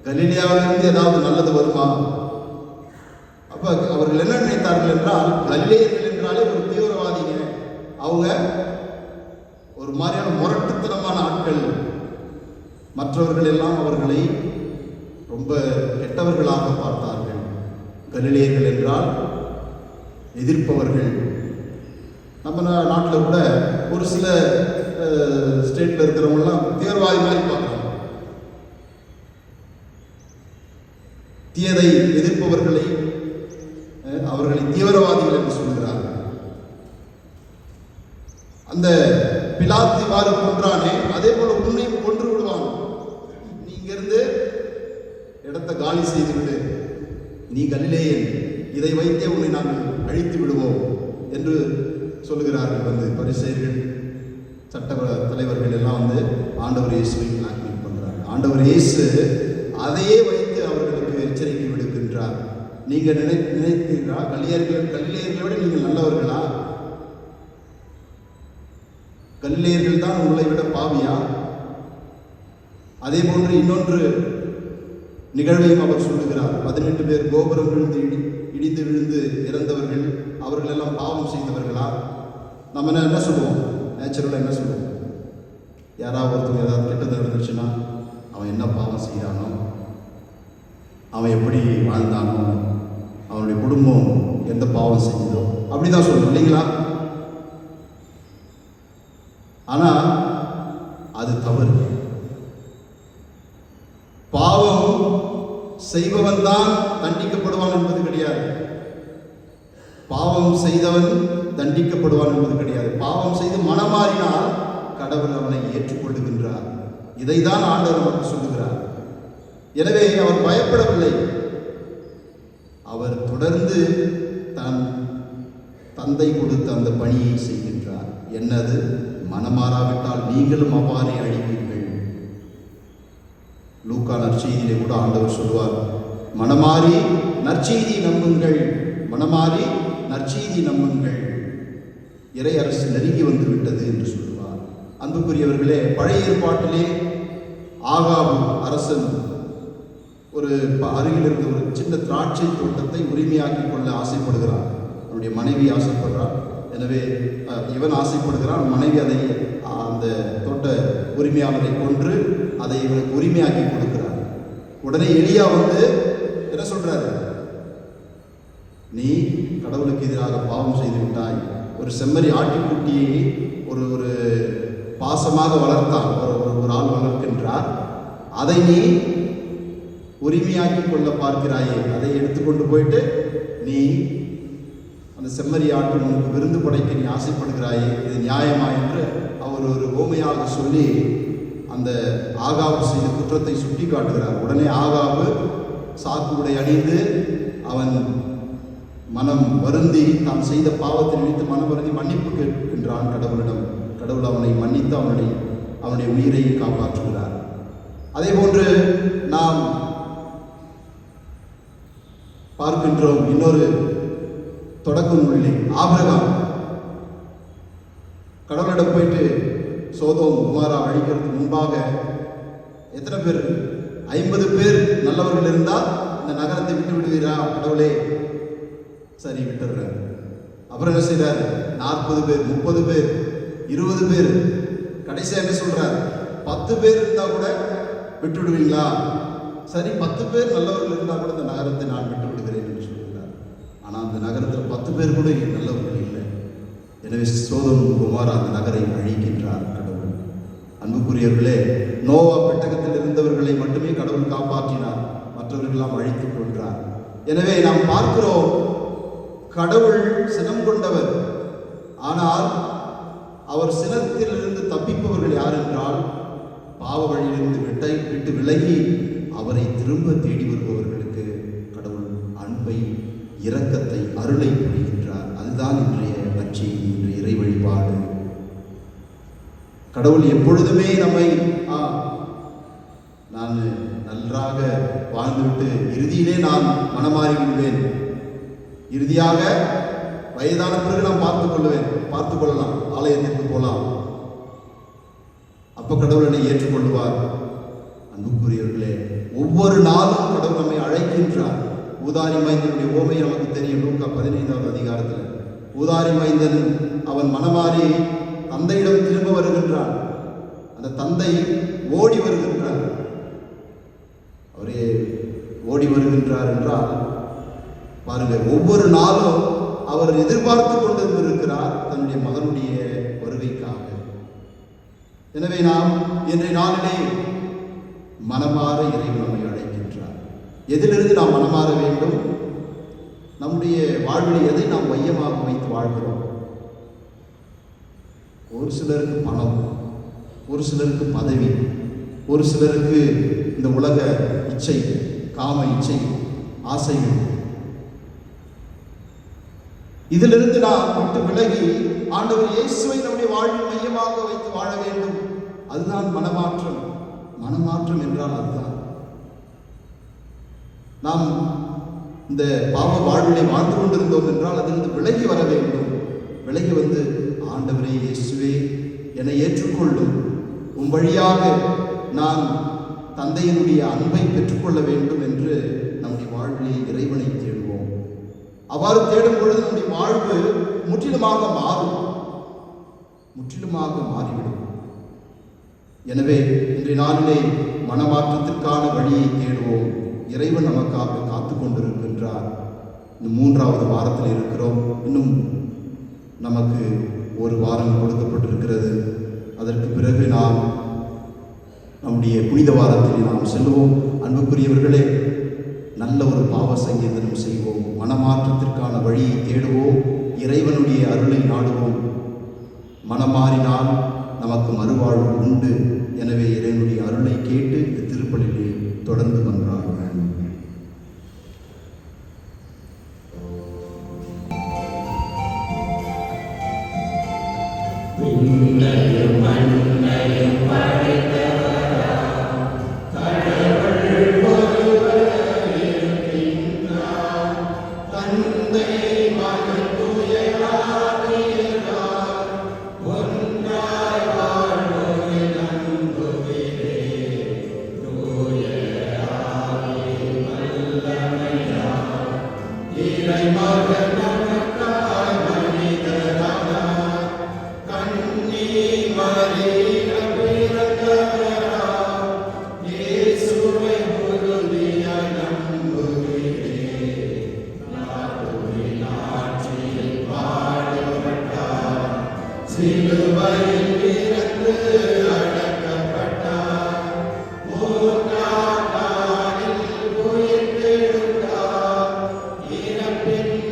கலிலேயாவிலிருந்து ஏதாவது நல்லது வருமா? அப்ப அவர்கள் என்ன நினைத்தார்கள் என்றால், கலிலேயர்கள் என்றாலே ஒரு தீவிரவாதிங்க, அவங்க ஒரு மாதிரியான முரட்டுத்தனமான ஆட்கள், மற்றவர்கள் எல்லாம் அவர்களை ரொம்ப கெட்டவர்களாக பார்த்தார்கள். கலிலேயர்கள் என்றால் எதிர்ப்பவர்கள். நம்ம நாட்டில் கூட ஒரு சில ஸ்டேட்ல இருக்கிறவங்கலாம் தீவிரவாதி மாதிரி பார்க்குறாங்க. தீயதை எதிர்ப்பவர்களை அவர்களை தீவிரவாதிகள் என்று சொல்கிறார்கள். அந்த பிலாத்து இவ்வாறு கொன்றானே, அதே போல உன்னையும் கொன்று விடுவான். நீ இங்கிருந்து இடத்தை காலி செய்து விடு, நீ கலிலேயன், இதை வைத்தே உன்னை நாங்கள் அழித்து விடுவோம் என்று சொல்லுகிறார்கள். பரிசேயர்கள், சட்ட தலைவர்கள் எல்லாம் ஆண்டவர் இயேசுவை பிளாக்மெயில் பண்றாங்க. ஆண்டவர் இயேசு அதையே வைத்து அவர்களுக்கு எச்சரிக்கை விடுக்கின்றார். நீங்க நினைத்தீர்களா கலிலேயர்களை விட நீங்கள் நல்லவர்களா? கலிலேயர்கள் தான் உங்களை விட பாவியா? அதே போன்று இன்னொன்று நிகழ்வையும் அவர் சொல்லுகிறார். 18 பேர் கோபுரம் இடிந்து விழுந்து இறந்தவர்கள், அவர்கள் எல்லாம் பாவம் செய்தவர்களா? நம்ம என்ன சொல்லுவோம்? நேச்சுரலாக என்ன சொல்லுவோம்? யாராவது ஒருத்தவங்க ஏதாவது கெட்டது நடந்துச்சுன்னா, அவன் என்ன பாவம் செய்கிறானோ, அவன் எப்படி வாழ்ந்தானோ, அவனுடைய குடும்பம் எந்த பாவம் செஞ்சதோ, அப்படிதான் சொல்லுவோம் இல்லைங்களா? ஆனா அது தவறு. பாவம் செய்பவன் தான் தண்டிக்கப்படுவான் என்பது கிடையாது. பாவம் செய்தவன் தண்டிக்கப்படுவான் என்பது கிடையாது. பாவம் செய்து மனமாறினால் கடவுள் அவனை ஏற்றுக்கொள்ளுகின்றார். இதைதான் ஆண்டவர் நமக்கு சொல்லுகிறார். எனவே அவர் பயப்படவில்லை. அவர் தொடர்ந்து தன் தந்தை கொடுத்த அந்த பணியை செய்கின்றார். என்னது? மனமாறாவிட்டால் நீங்களும் அவ்வாறே அழிவீர்கள். லூக்கா நற்செய்தியிலே கூட ஆண்டவர் சொல்வார், மனமாறி நற்செய்தி நம்புங்கள், மனமாறி நற்செய்தி நம்புங்கள், இறை அரசு நெருங்கி வந்து விட்டது என்று சொல்லுவார். அன்புக்குரியவர்களே, பழைய ஏற்பாட்டிலே ஆகாபு அரசன் ஒரு அருகில் இருந்த ஒரு சின்ன திராட்சை தோட்டத்தை உரிமையாக்கி கொள்ள ஆசைப்படுகிறார். அவனுடைய மனைவி ஆசைப்படுறார். எனவே இவன் ஆசைப்படுகிறான், மனைவி அதை அந்த தோட்ட உரிமையாளரை கொன்று அதை இவனுக்கு உரிமையாக்கி கொடுக்கிறார். உடனே எலியா என்ன சொல்றாரு? நீ கடவுளுக்கு எதிராக பாவம் செய்து விட்டாய். ஒரு செம்மறி ஆட்டுக்குட்டியை ஒரு ஒரு பாசமாக வளர்த்தான், ஒரு ஆள் வளர்க்கின்றார். அதை நீ உரிமையாக்கி கொள்ள பார்க்கிறாயே, அதை எடுத்துக்கொண்டு போயிட்டு நீ அந்த செம்மறி ஆட்டு உனக்கு விருந்து படைக்க நீ ஆசைப்படுகிறாயே, இது நியாயமா என்று அவர் ஒரு ஓமையாக சொல்லி அந்த ஆகாபு செய்த குற்றத்தை சுட்டி காட்டுகிறார். உடனே ஆகாபு சாக்கு உடை அணிந்து அவன் மனம் வருந்தி தான் செய்த பாவத்தை நினைத்து மனம் வருந்தி மன்னிப்பு கேட்கின்றான் கடவுளிடம். கடவுள் அவனை மன்னித்து அவனுடைய உயிரை காப்பாற்றுகிறார். அதே போன்று நாம் பார்க்கின்றோம் இன்னொரு தொடக்க நூலிலே ஆபிரகாம் கடவுளிடம் போயிட்டு சோதோம் குமாரா அழிக்கிறதுக்கு முன்பாக எத்தனை பேர்? 50 பேர் நல்லவர்கள் இருந்தால் இந்த நகரத்தை விட்டு விடுவீரா கடவுளே? சரி, விட்டுடுறார். அப்புறம் என்ன செய்றாரு? 40 பேர், 30 பேர், 20 பேர், கடைசியாக என்ன சொல்றார்? 10 பேர் இருந்தா கூட விட்டு விடுவீங்களா? சரி, 10 பேர் நல்லவர்கள் இருந்தால் கூட இந்த நகரத்தை நான் விட்டு விடுகிறேன் என்று சொல்கிறார். ஆனால் அந்த நகரத்தில் 10 பேர் கூட நல்லவர்கள் இல்லை. எனவே சோதோம் குமாரா அந்த நகரை அழிக்கின்றார் கடவுள். அன்புக்குரியவர்களே, நோவா பெட்டகத்தில் இருந்தவர்களை மட்டுமே கடவுள் காப்பாற்றினார், மற்றவர்களெல்லாம் அழித்துக் கொன்றார். எனவே நாம் பார்க்கிறோம், கடவுள் சினம் கொண்டவர். ஆனால் அவர் சினத்திலிருந்து தப்பிப்பவர்கள் யார் என்றால், பாவ வழியிலிருந்து விட்டு விலகி அவரை திரும்ப தேடி வருபவர்களுக்கு கடவுள் அன்பை, இரக்கத்தை, அருளை புரிகின்றார். அதுதான் இன்றைய நற்செய்தி, இன்றைய இறை வழிபாடு. கடவுள் எப்பொழுதுமே நம்மை நான் நன்றாக வாழ்ந்துவிட்டு இறுதியிலே நான் மனமாறி விடுவேன், இறுதியாக வயதான பிறகு நான் பார்த்துக் கொள்ளலாம், ஆலயத்திற்கு போகலாம், அப்ப கடவுள் என்னை ஏற்றுக்கொள்வார். அன்புக்குரியவர்களே, ஒவ்வொரு நாளும் கடவுள் நம்மை அழைக்கின்றார். ஊதாரி மைந்தனுடைய ஓமை நமக்கு தெரியும். லூக்கா 15வது அதிகாரத்தில் ஊதாரி மைந்தன் அவன் மனமாறி தந்தையிடம் திரும்ப வருகின்றான். அந்த தந்தை ஓடி வருகின்றார். அவரே ஓடி வருகின்றார் என்றால் பாருங்க, ஒவ்வொரு நாளும் அவர் எதிர்பார்த்து கொண்டிருக்கிறார் தன்னுடைய மகனுடைய வருகைக்காக. எனவே நாம் இன்றைய நாளிலே மனமாற இறைவன் நம்மை அழைக்கின்றார். எதிலிருந்து நாம் மனமாற வேண்டும்? நம்முடைய வாழ்வில் எதை நாம் மையமாக வைத்து வாழ்கிறோம்? ஒரு சிலருக்கு பணம், ஒரு சிலருக்கு பதவி, ஒரு சிலருக்கு இந்த உலக இச்சை, காம இச்சை, ஆசைகள். இதிலிருந்து நாம் விட்டு விலகி ஆண்டவர் இயேசுவை நம்முடைய வாழ்வில் மையமாக வைத்து வாழ வேண்டும். அதுதான் மனமாற்றம். மனமாற்றம் என்றால் அதுதான். நாம் இந்த பாவ வாழ்விலை வாழ்ந்து கொண்டிருந்தோம் என்றால் அதிலிருந்து விலகி வர வேண்டும். விலகி வந்து, ஆண்டவரே இயேசுவே, என்னை ஏற்றுக்கொள்ளும், உன் வழியாக நான் தந்தையினுடைய அன்பை பெற்றுக்கொள்ள வேண்டும் என்று நம்முடைய வாழ்விலே இறைவனை தேடுவோம். அவ்வாறு தேடும் பொழுது நம்முடைய வாழ்வு முற்றிலுமாக மாறும், முற்றிலுமாக மாறிவிடும். எனவே இன்றைய நாளிலே மனமாற்றத்திற்கான வழியை தேடுவோம். இறைவன் நமக்காக காத்து கொண்டிருக்கின்றார். இந்த 3வது வாரத்தில் இருக்கிறோம். இன்னும் நமக்கு ஒரு வாரம் கொடுக்கப்பட்டிருக்கிறது. அதற்கு பிறகு நாம் நம்முடைய புனித வாரத்தில் நாம் செல்வோம். அன்புக்குரியவர்களே, நல்ல ஒரு பாவ சங்கீதனம் செய்வோம். மனமாற்றத்திற்கான வழியை தேடுவோம். இறைவனுடைய அருளை நாடுவோம். மனமாறினால் நமக்கு மறுவாழ்வு உண்டு. எனவே இறைவனுடைய அருளை கேட்டு இந்த திருப்பலிலே தொடர்ந்து மன்றாடுவோம்.
இறப்பின்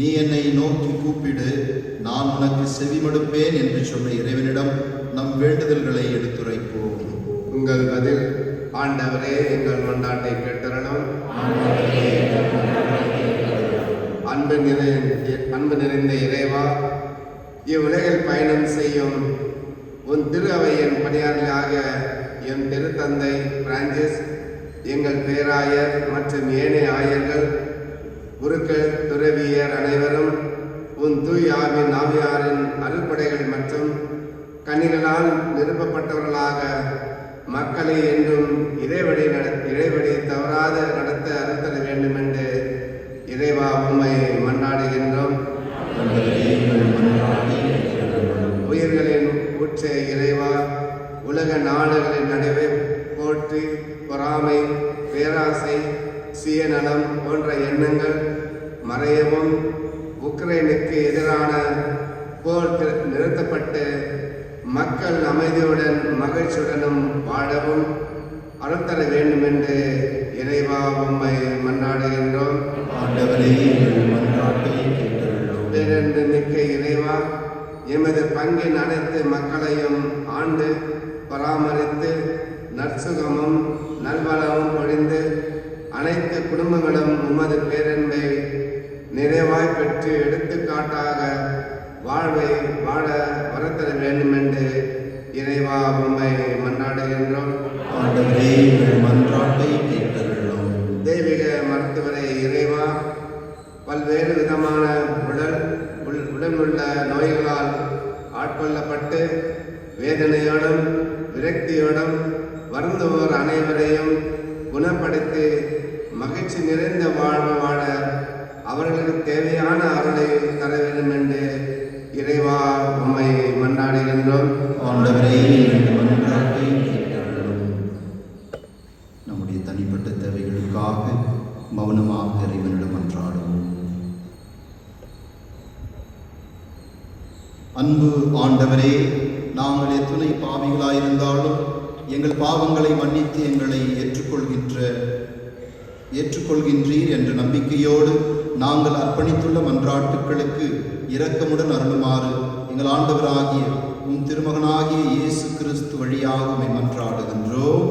நீ என்னை நோக்கி கூப்பிடு, நான் உனக்கு செவிமடுப்பேன் என்று சொன்ன இறைவனிடம் நம் வேண்டுதல்களை எடுத்துரைப்போம்.
உங்கள் பதில்: ஆண்டவரே, எங்கள் மன்றாட்டை கேட்டருளும். அன்பு நிறைந்த இறைவா, இவ்வுலகில் பயணம் செய்யும் உன் திரு அவையின் பணியாளர்களாக என் திருத்தந்தை பிரான்சிஸ், எங்கள் பேராயர் மற்றும் ஏனைய ஆயர்கள், குருக்கள், துறவியர் அனைவரும் உன் தூய் ஆவியாரின் அருள்படைகள் மற்றும் கனிகளால் நிரப்பப்பட்டவர்களாக மக்களை என்றும் இறைவழி தவறாத நடத்த அருள்தர வேண்டும் என்று இறைவா உம்மை மன்றாடுகின்றோம். உயிர்களின் உற்ற இறைவா, உலக நாடுகளின் நடுவே போற்றி, பொறாமை, பேராசை, சுயநலம் போன்ற எண்ணங்கள் மறையவும், உக்ரைனுக்கு எதிரான போர் நிறுத்தப்பட்டு மக்கள் அமைதியுடன் மகிழ்ச்சியுடனும் வாழவும் அருள் தர வேண்டும் என்று இறைவா உம்மை மன்றாடுகின்றோம். பேரன்பு மிக்க இறைவா, எமது பங்கின் அனைத்து மக்களையும் ஆண்டு பராமரித்து நற்சுகமும் நல்வளமும் பொழிந்து அனைத்து குடும்பங்களும் உமது பேரன்பை நிறைவாய் பெற்று எடுத்துக்காட்டாக வாழ்வை வாழ வரத்தர வேண்டும் என்று இறைவா உம்மை மன்றாடுகின்றோம். தெய்வீக மருத்துவரை இறைவா, பல்வேறு விதமான உடலுள்ள நோய்களால் ஆட்கொள்ளப்பட்டு வேதனையோடும் விரக்தியோடும் வருந்துவோர் அனைவரையும் குணப்படுத்தி மகிழ்ச்சி நிறைந்த வாழ்வு வாழ அவர்களுக்கு தேவையான அருளை தர வேண்டும் என்று இறைவா உம்மை மன்றாடுகின்றோம்.
நம்முடைய தனிப்பட்ட தேவைகளுக்காக மௌனமாக இறைவனிடம் மன்றாடுவோம். அன்பு ஆண்டவரே, நாங்கள் எத்துணை பாவிகளாயிருந்தாலும் எங்கள் பாவங்களை மன்னித்து எங்களை ஏற்றுக்கொள்கின்றீர் என்ற நம்பிக்கையோடு நாங்கள் அர்ப்பணித்துள்ள மன்றாட்டுக்களுக்கு இரக்கமுடன் அருளுமாறு எங்கள் ஆண்டவராகிய உன் திருமகனாகிய இயேசு கிறிஸ்து வழியாக உம்மை மன்றாடுகின்றோம்.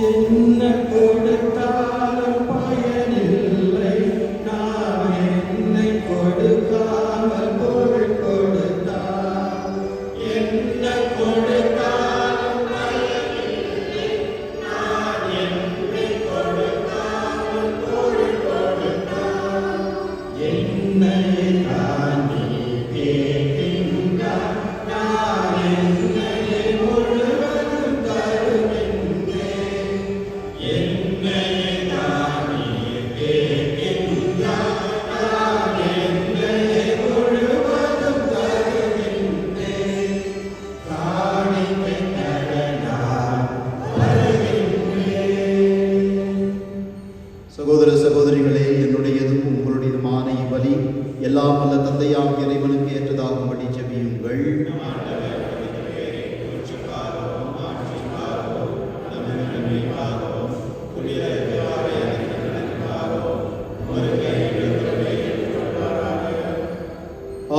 என்ன கொடுத்தாலும் பயனில்லை, நான் என்னை கொடுக்காமல் பொருள் கொடுத்தால். என்ன கொடுத்தாலும் பயனில்லை, நான் என்னை கொடுக்காமல் பொருள் கொடுத்தால். என்னை தானே கேட்கின்றார், நான் என்னை முழுவதும் தருகின்றேன்.
சகோதர சகோதரிகளே, என்னுடையதும் உங்களுடையதுமான இவ்வலி எல்லாம் வல்ல தந்தையாம் இறைவனுக்கு ஏற்றதாகும்படி ஜெபியுங்கள்.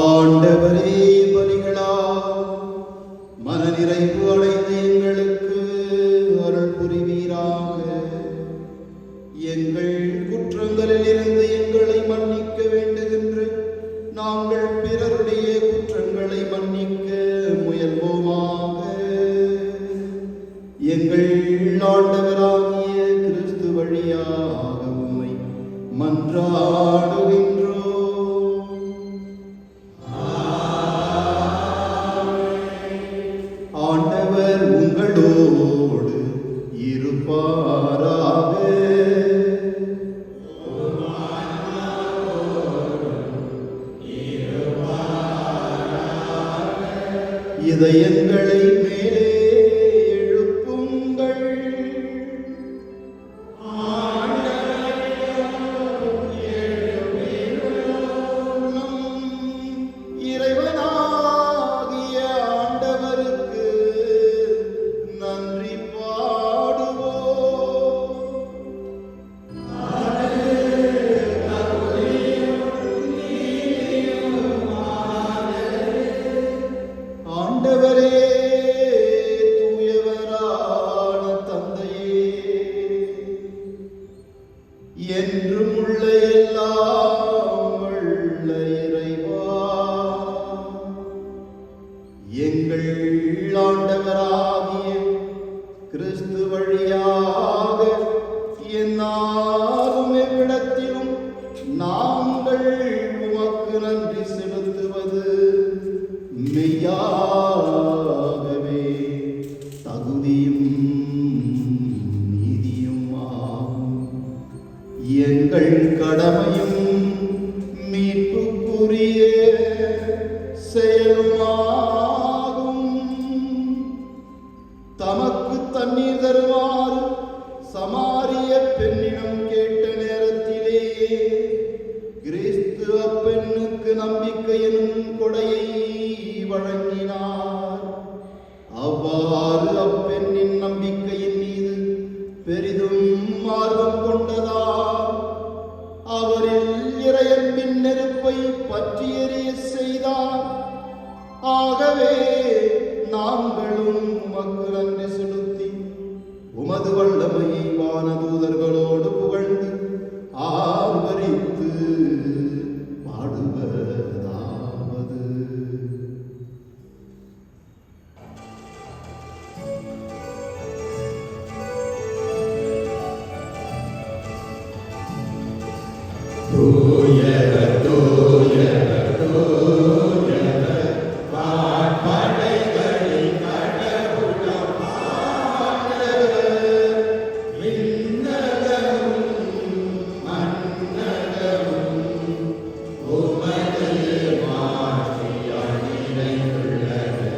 ஆண்டவரே, பலிகளால் மனநிறைவு அடைந்து எங்களுக்கு அருள் புரிவீராக. எங்கள் குற்றங்களில் இருந்து எங்களை மன்னிக்க வேண்டுகின்ற நாங்கள் பிறருடைய குற்றங்களை மன்னிக்க முயல்வோமாக. எங்கள் ஆண்டவராகிய கிறிஸ்து வழியாக உம்மை மன்றாடுகின்றோம். ஆண்டவர் உங்களோடு இருப்பாராக. இதயங்களை மேலே இறைவனாகிய ஆண்டவருக்கு நன்றி பாடுவோம். ஆண்டவரே, தூயவரான தந்தையே, என்றும் உள்ள எல்லாம் வல்ல இறைவா, எங்கள் ஆண்டவராகிய கிறிஸ்து வழியாக எந்நாளும் எவ்விடத்திலும் நாங்கள் உமக்கு நன்றி செலுத்துவது மெய்யாகவே தகுதியும் நீதியும் ஆகும். எங்கள் கடமையும் மீட்புக்குரிய செயலுமாகும். தமக்கு தண்ணீர் தருமாறு சமாரிய பெண்ணிடம் கேட்ட நேரத்திலேயே கிறிஸ்து அப்பெண்ணுக்கு நம்பிக்கை எனும் கொடையை வழங்கினார். அவ்வாறு அப்பெண்ணின் நம்பிக்கையின் மீது பெரிதும் ஆர்வம் கொண்டதால் அவரில் இறையன்பின் நெருப்பை பற்றி எரிய செய்தார். ஆகவே நாங்களும் உமக்கு நன்றி செலுத்தி உமது வல்லமையை வானதூதர்களோடு புகழ்ந்து ஆர்வரித்து பாடுவதாவது.
தூயவர் தூயவர் தூயவர் வான்படைகளின் கடவுளாம் ஆண்டவர். விண்ணகமும் மண்ணகமும் உமது மாட்சியால் நிறைந்துள்ளது.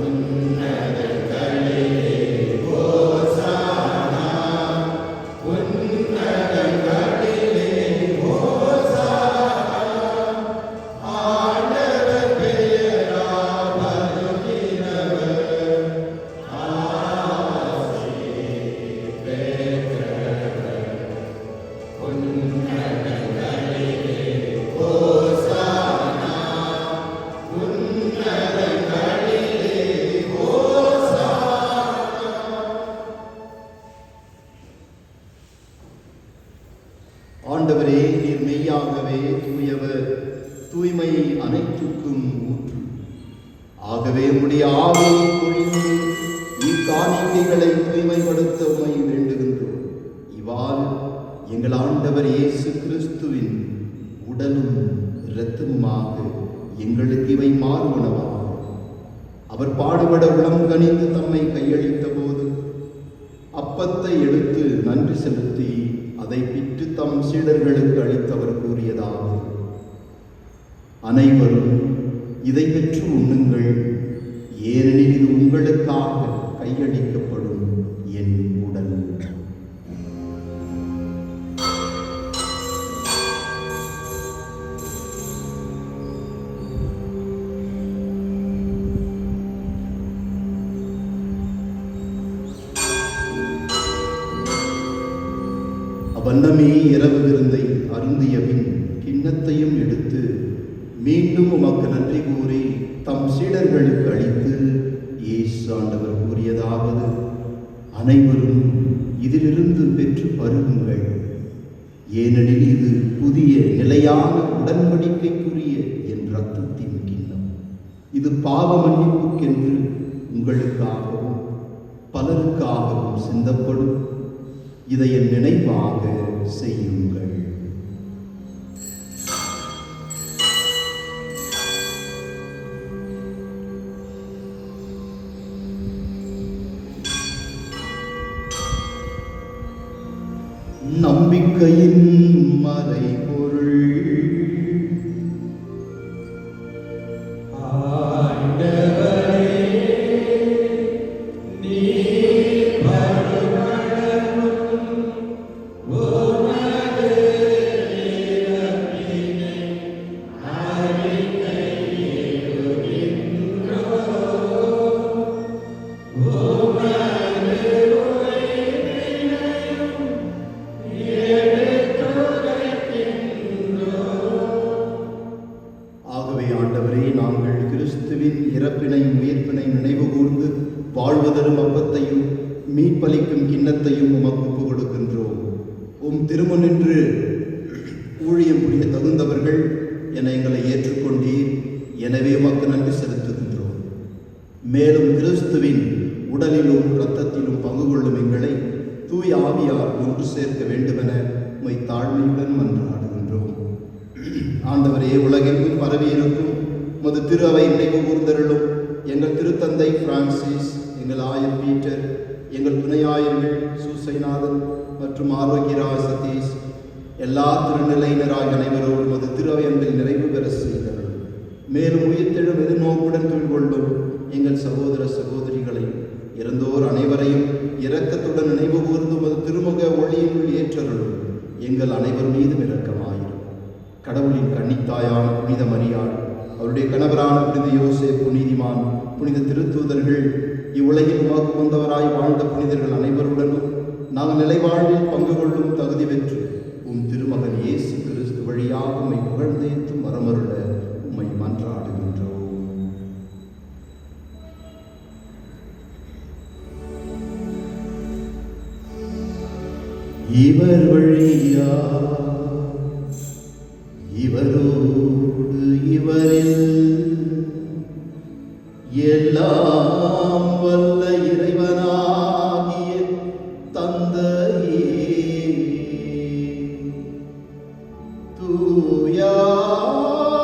உன்னதங்களிலே ஹோசானா, உன்னதங்களிலே ஹோசானா, ஆண்டவர் பெயரால் வருகிறவர் ஆசி பெற்றவர். உன்னதங்களிலே ஹோசானா, உன்னதங்களிலே ஹோசானா.
ஆண்டவரே, நீர் மெய்யாகவே தூயவர், தூய்மை அனைத்துக்கும் ஊற்று. ஆகவே உம்முடைய ஆவியை பொழிந்து இக்காணிக்கைகளை தூய்மைப்படுத்த உம்மை வேண்டுகின்றோம். இவ்வாறு எங்கள் ஆண்டவர் இயேசு கிறிஸ்துவின் உடலும் இரத்தமுமாக எங்களுக்கு இவை மாறுவனவாகும். அவர் பாடுபட உளம் கனிந்து தம்மை கையளித்த போது அப்பத்தை எடுத்து நன்றி செலுத்தி அதை பிற்று தம் சீடர்களுக்கு அளித்தவர் கூறியதாவது: அனைவரும் இதை பெற்று உண்ணுங்கள், ஏனெனில் இது உங்களுக்காக கையளிக்கப்படும் என் உடல். அவ்வண்ணமே இரவு விருந்தை அருந்திய பின் கிண்ணத்தையும் எடுத்து மீண்டும் உமக்கு நன்றி கூறி தம் சீடர்களுக்கு அளித்து இயேசு ஆண்டவர் கூறியதாவது: அனைவரும் இதிலிருந்து பெற்று பருகுங்கள், ஏனெனில் இது புதிய நிலையான உடன்படிக்கைக்குரிய என் இரத்தத்தின் கிண்ணம். இது பாவ மன்னிப்புக்கென்று உங்களுக்காகவும் பலருக்காகவும் சிந்தப்படும். இதை என் நினைவாக செய்யுங்கள். நம்பிக்கையின் மறைபொருள்.
அறிக்கை
ஆண்டவரே, நாங்கள் கிறிஸ்துவின் இறப்பினையும் உயிர்ப்பினையும் நினைவு கூர்ந்து வாழ்வதரும் அப்பத்தையும் மீட்பளிக்கும் கிண்ணத்தையும் உமக்கு ஒப்புக் கொடுக்கின்றோம். உம் திருமுன்னின்று ஊழியம் புரிய தகுந்தவர்கள் என எங்களை ஏற்றுக்கொண்டீர். எனவே உமக்கு நன்றி செலுத்துகின்றோம். மேலும் கிறிஸ்துவின் உடலிலும் இரத்தத்திலும் பங்கு கொள்ளும் எங்களை தூய ஆவியார் ஒன்று சேர்க்க வேண்டுமென உம்மை தாழ்மையுடன் மன்றாடுகின்றோம். ஆண்டவரே, உலகெங்கும் பரவியிருக்கும் உமது திரு அவை நினைவு கூர்ந்தருளும் எங்கள் திருத்தந்தை பிரான்சிஸ், எங்கள் ஆயர் பீட்டர், எங்கள் துணையாயர்கள் சூசைநாதன் மற்றும் ஆரோக்கியராஜ் சதீஷ், எல்லா திருநிலையினராக அனைவரோடும் உமது திரு அவை அன்பில் நிறைவு பெற செய்தருளும். மேலும் உயிர்த்தெழும் எதிர்நோக்குடன் கொள்ளும் எங்கள் சகோதர சகோதரிகளை, இறந்தோர் அனைவரையும் இரக்கத்துடன் நினைவு கூர்ந்து உமது திருமுக ஒளியினுள் ஏற்றருளும். எங்கள் அனைவர் மீதும் இரக்கமாயிரும். கடவுளின் கன்னித்தாயான புனித மரியாள், அவருடைய கணவரான புனித யோசேப்பு, நீதிமான், புனித திருத்தூதர்கள், இவ்வுலகில் உமக்கு வந்தவராய் வாழ்ந்த புனிதர்கள் அனைவருடனும் நாங்கள் நிலைவாழ்வில் பங்கு கொள்ளும் தகுதி பெற்று உம் திருமகன் இயேசு கிறிஸ்து வழியாக உம்மை புகழ்ந்தேத்தும் வரமருள உம்மை மன்றாடுகின்றோம். இவர் வழியா இவரோடு இவரில் எல்லாம் வல்ல இறைவனாகிய தந்தையே,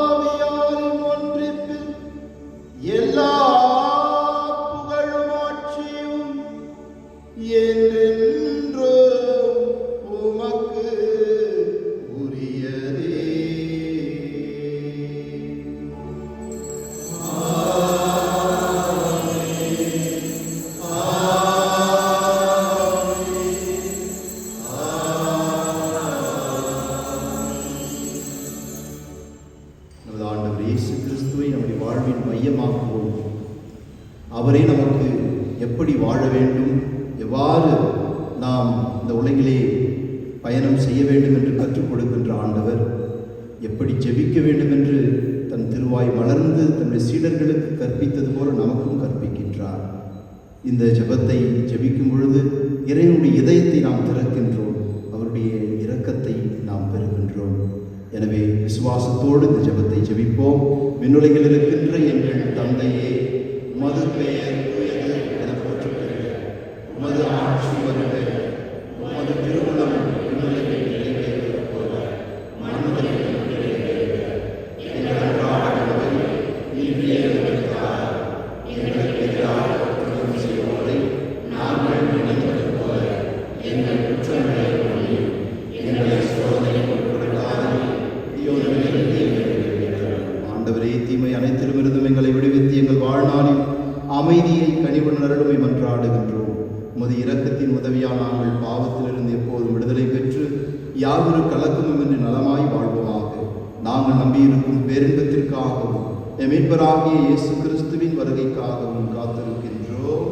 தூயாவியாரின் ஒன்றிப்பில் எல்லா புகழும் ஆட்சியும் என்றென்றோ உமக்கு உரியதே. நமது ஆண்டவர் இயேசு கிறிஸ்துவை நம்முடைய வாழ்வின் மையமாக்குவோம். அவரே நமக்கு எப்படி வாழ வேண்டும், எவ்வாறு நாம் இந்த உலகிலே பயணம் செய்ய வேண்டும் என்று கற்றுக் கொடுக்கின்ற ஆண்டவர், எப்படி ஜெபிக்க வேண்டும் என்று தன் திருவாய் மலர்ந்து தன்னுடைய சீடர்களுக்கு கற்பித்தது போல நமக்கும் கற்பிக்கின்றார். இந்த ஜெபத்தை ஜெபிக்கும் பொழுது இறைவனுடைய இதயத்தை நாம் திறக்கின்றோம், அவருடைய இரக்கத்தை நாம் பெறுகின்றோம். எனவே விசுவாசத்தோடு இந்த ஜெபத்தை ஜெபிப்போம். விண்ணுலகில் இருக்கின்ற எங்கள் தந்தையே, உமது பெயர் தூயது என போற்றப்படுக. உமது ஆட்சி வருக. உமது திருவுளம் விண்ணுலகில் நிறைவேறுவது போல மண்ணுலகிலும் நிறைவேறுக. எங்கள் அன்றாட உணவை இன்று எங்களுக்கு தாரும். எங்களுக்கு எதிராக குற்றம் செய்வோரை நாங்கள் மன்னிப்பது போல எங்கள் குற்றங்களை மன்னியும். எங்களை சோதனைக்கு உட்படுத்தாதீரும், தீயோனிலிருந்து எங்களை விடுவித்தருளும். ஆண்டவரே, தீமை அனைத்திலுமிருந்தும் எங்களை விடுவித்து எங்கள் வாழ்நாளில் அமைதியை கனிவுடன் அருளுமை மன்றாடுகின்றோம். உமது இரக்கத்தின் உதவியால் நாங்கள் பாவத்திலிருந்து எப்போதும் விடுதலை பெற்று யாதொரு கலக்கமும் என்று நலமாய் வாழ்வோமாக. நாங்கள் நம்பியிருக்கும் பேரின்பத்திற்காகவும் எம் மீட்பராகிய இயேசு கிறிஸ்துவின் வருகைக்காகவும் காத்திருக்கின்றோம்.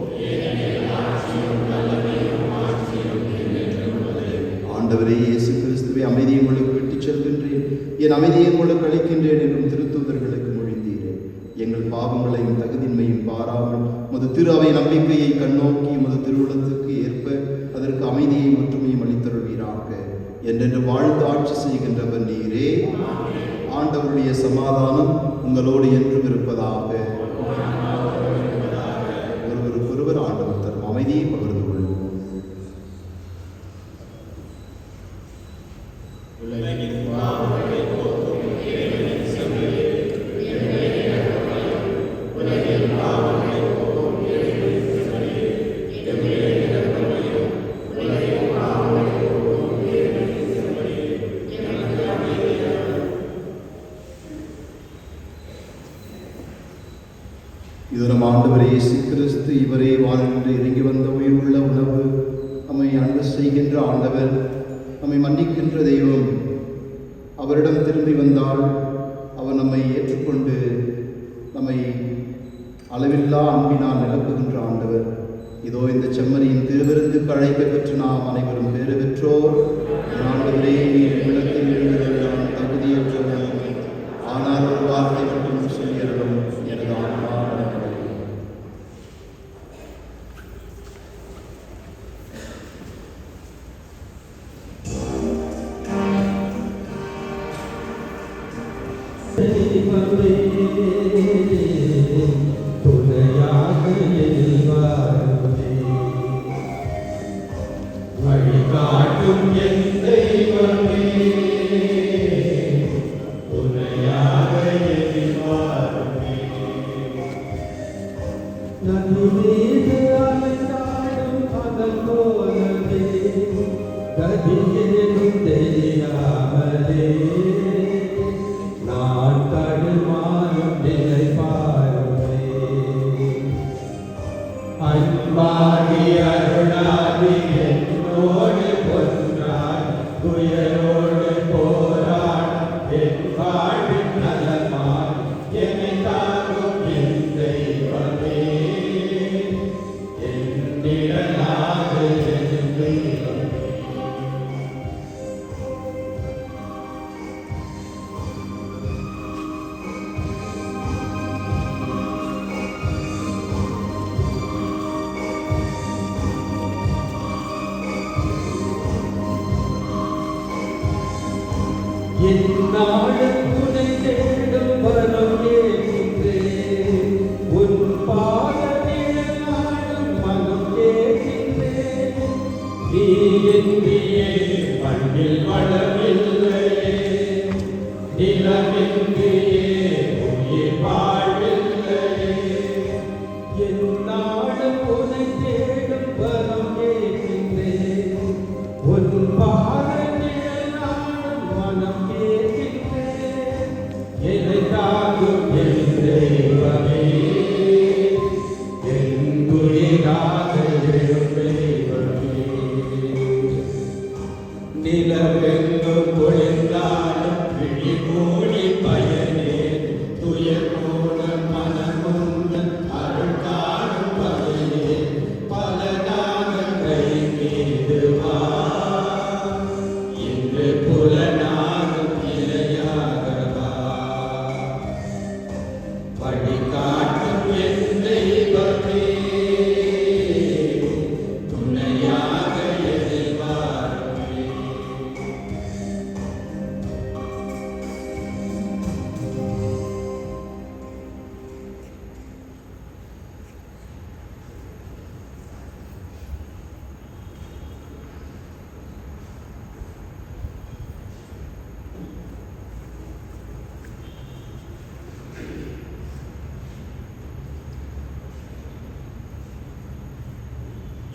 ஆண்டவரே இயேசு கிறிஸ்துவை அமைதியை உங்களுக்கு விட்டுச் செல்கின்றேன், என் அமைதியை உங்களுக்கு அளிக்கின்றேன் என்றும் திருத்தூதர்களுக்கு மொழிந்தீரே. எங்கள் பாவங்களையும் தகுதின்மையும் பாராமல் உமது திரு அவை நம்பிக்கையை கண்ணோக்கி உமது திருவுளத்துக்கு ஏற்ப அதற்கு அமைதியையும் ஒற்றுமையும் அளித்தருள்வீராக. என்றென்று வாழ்ந்து ஆட்சி செய்கின்றவர் நீரே. ஆண்டவருடைய சமாதானம் உங்களோடு என்றும் இருப்பதாக. ஒருவருக்கொருவர் ஆண்டவர் தரும் அமைதியை பகிர்ந்து கொள்வோம். இது நம் ஆண்டவர் இயேசு கிறிஸ்து, இவரே வாழ்ந்து இறங்கி வந்த உயிருள்ள உணவு. நம்மை அன்பு செய்கின்ற ஆண்டவர், நம்மை மன்னிக்கின்ற தெய்வம். அவரிடம் திரும்பி வந்தால் அவர் நம்மை ஏற்றுக்கொண்டு நம்மை அளவில்லா அன்பினால் நிரப்புகின்ற ஆண்டவர். இதோ இந்த செம்மறியின் திருவிருந்துக்கு அழைக்க பெற்று நாம் அனைவரும் பேறு பெற்றோர். ஆண்டவரே, நீர் உள்ளத்தில் இருந்தது நான் தகுதியற்றவன், ஆனால் ஒரு வார்த்தை மட்டும் சொல்லி
நதி மீது அலைந்தாடும் பகல் போலவே கதியேதும் தெரியாமலே நான் தடுமாறும் நிலை பாருமே. அன்பாகி அருளாகி என்னோடு ஒன்றாய் துயரோடு போராட என் வாழ்வின் நலமாய் என்னை தாங்கும் என் தெய்வமே, என் நிழலாக என் தெய்வமே. என்னாலும் உன்னை தேடும் வரம் கேட்கின்றேன், உன் பாதத்தில் நாடும் மனம் கேட்கின்றேன். நீ இன்றியே மண்ணில் வளமில்லையே, நிலமின்றியே உயிர் வாழ்வில்லையே. என்னாலும் உன்னை தேடும் வரம் கேட்கின்றேன், உன் பாதத்தில் நாடும் மனம் கேட்கின்றேன். என்னை தாங்கும் என் தெய்வமே, என் உயிராக எழும் தெய்வமே. நிலவெங்கும் பொழிந்தாலும் விழி மூடி பயனே, துயர் மூல மனமுந்த அருள் காணும் பகையே. பல நாங்கள் கை மீது வா, இன்று புலனாகும் இலையாக வா. வழிகாட்டும் என் தெய்வமே, துணையாக எதிர்பார்ப்பே.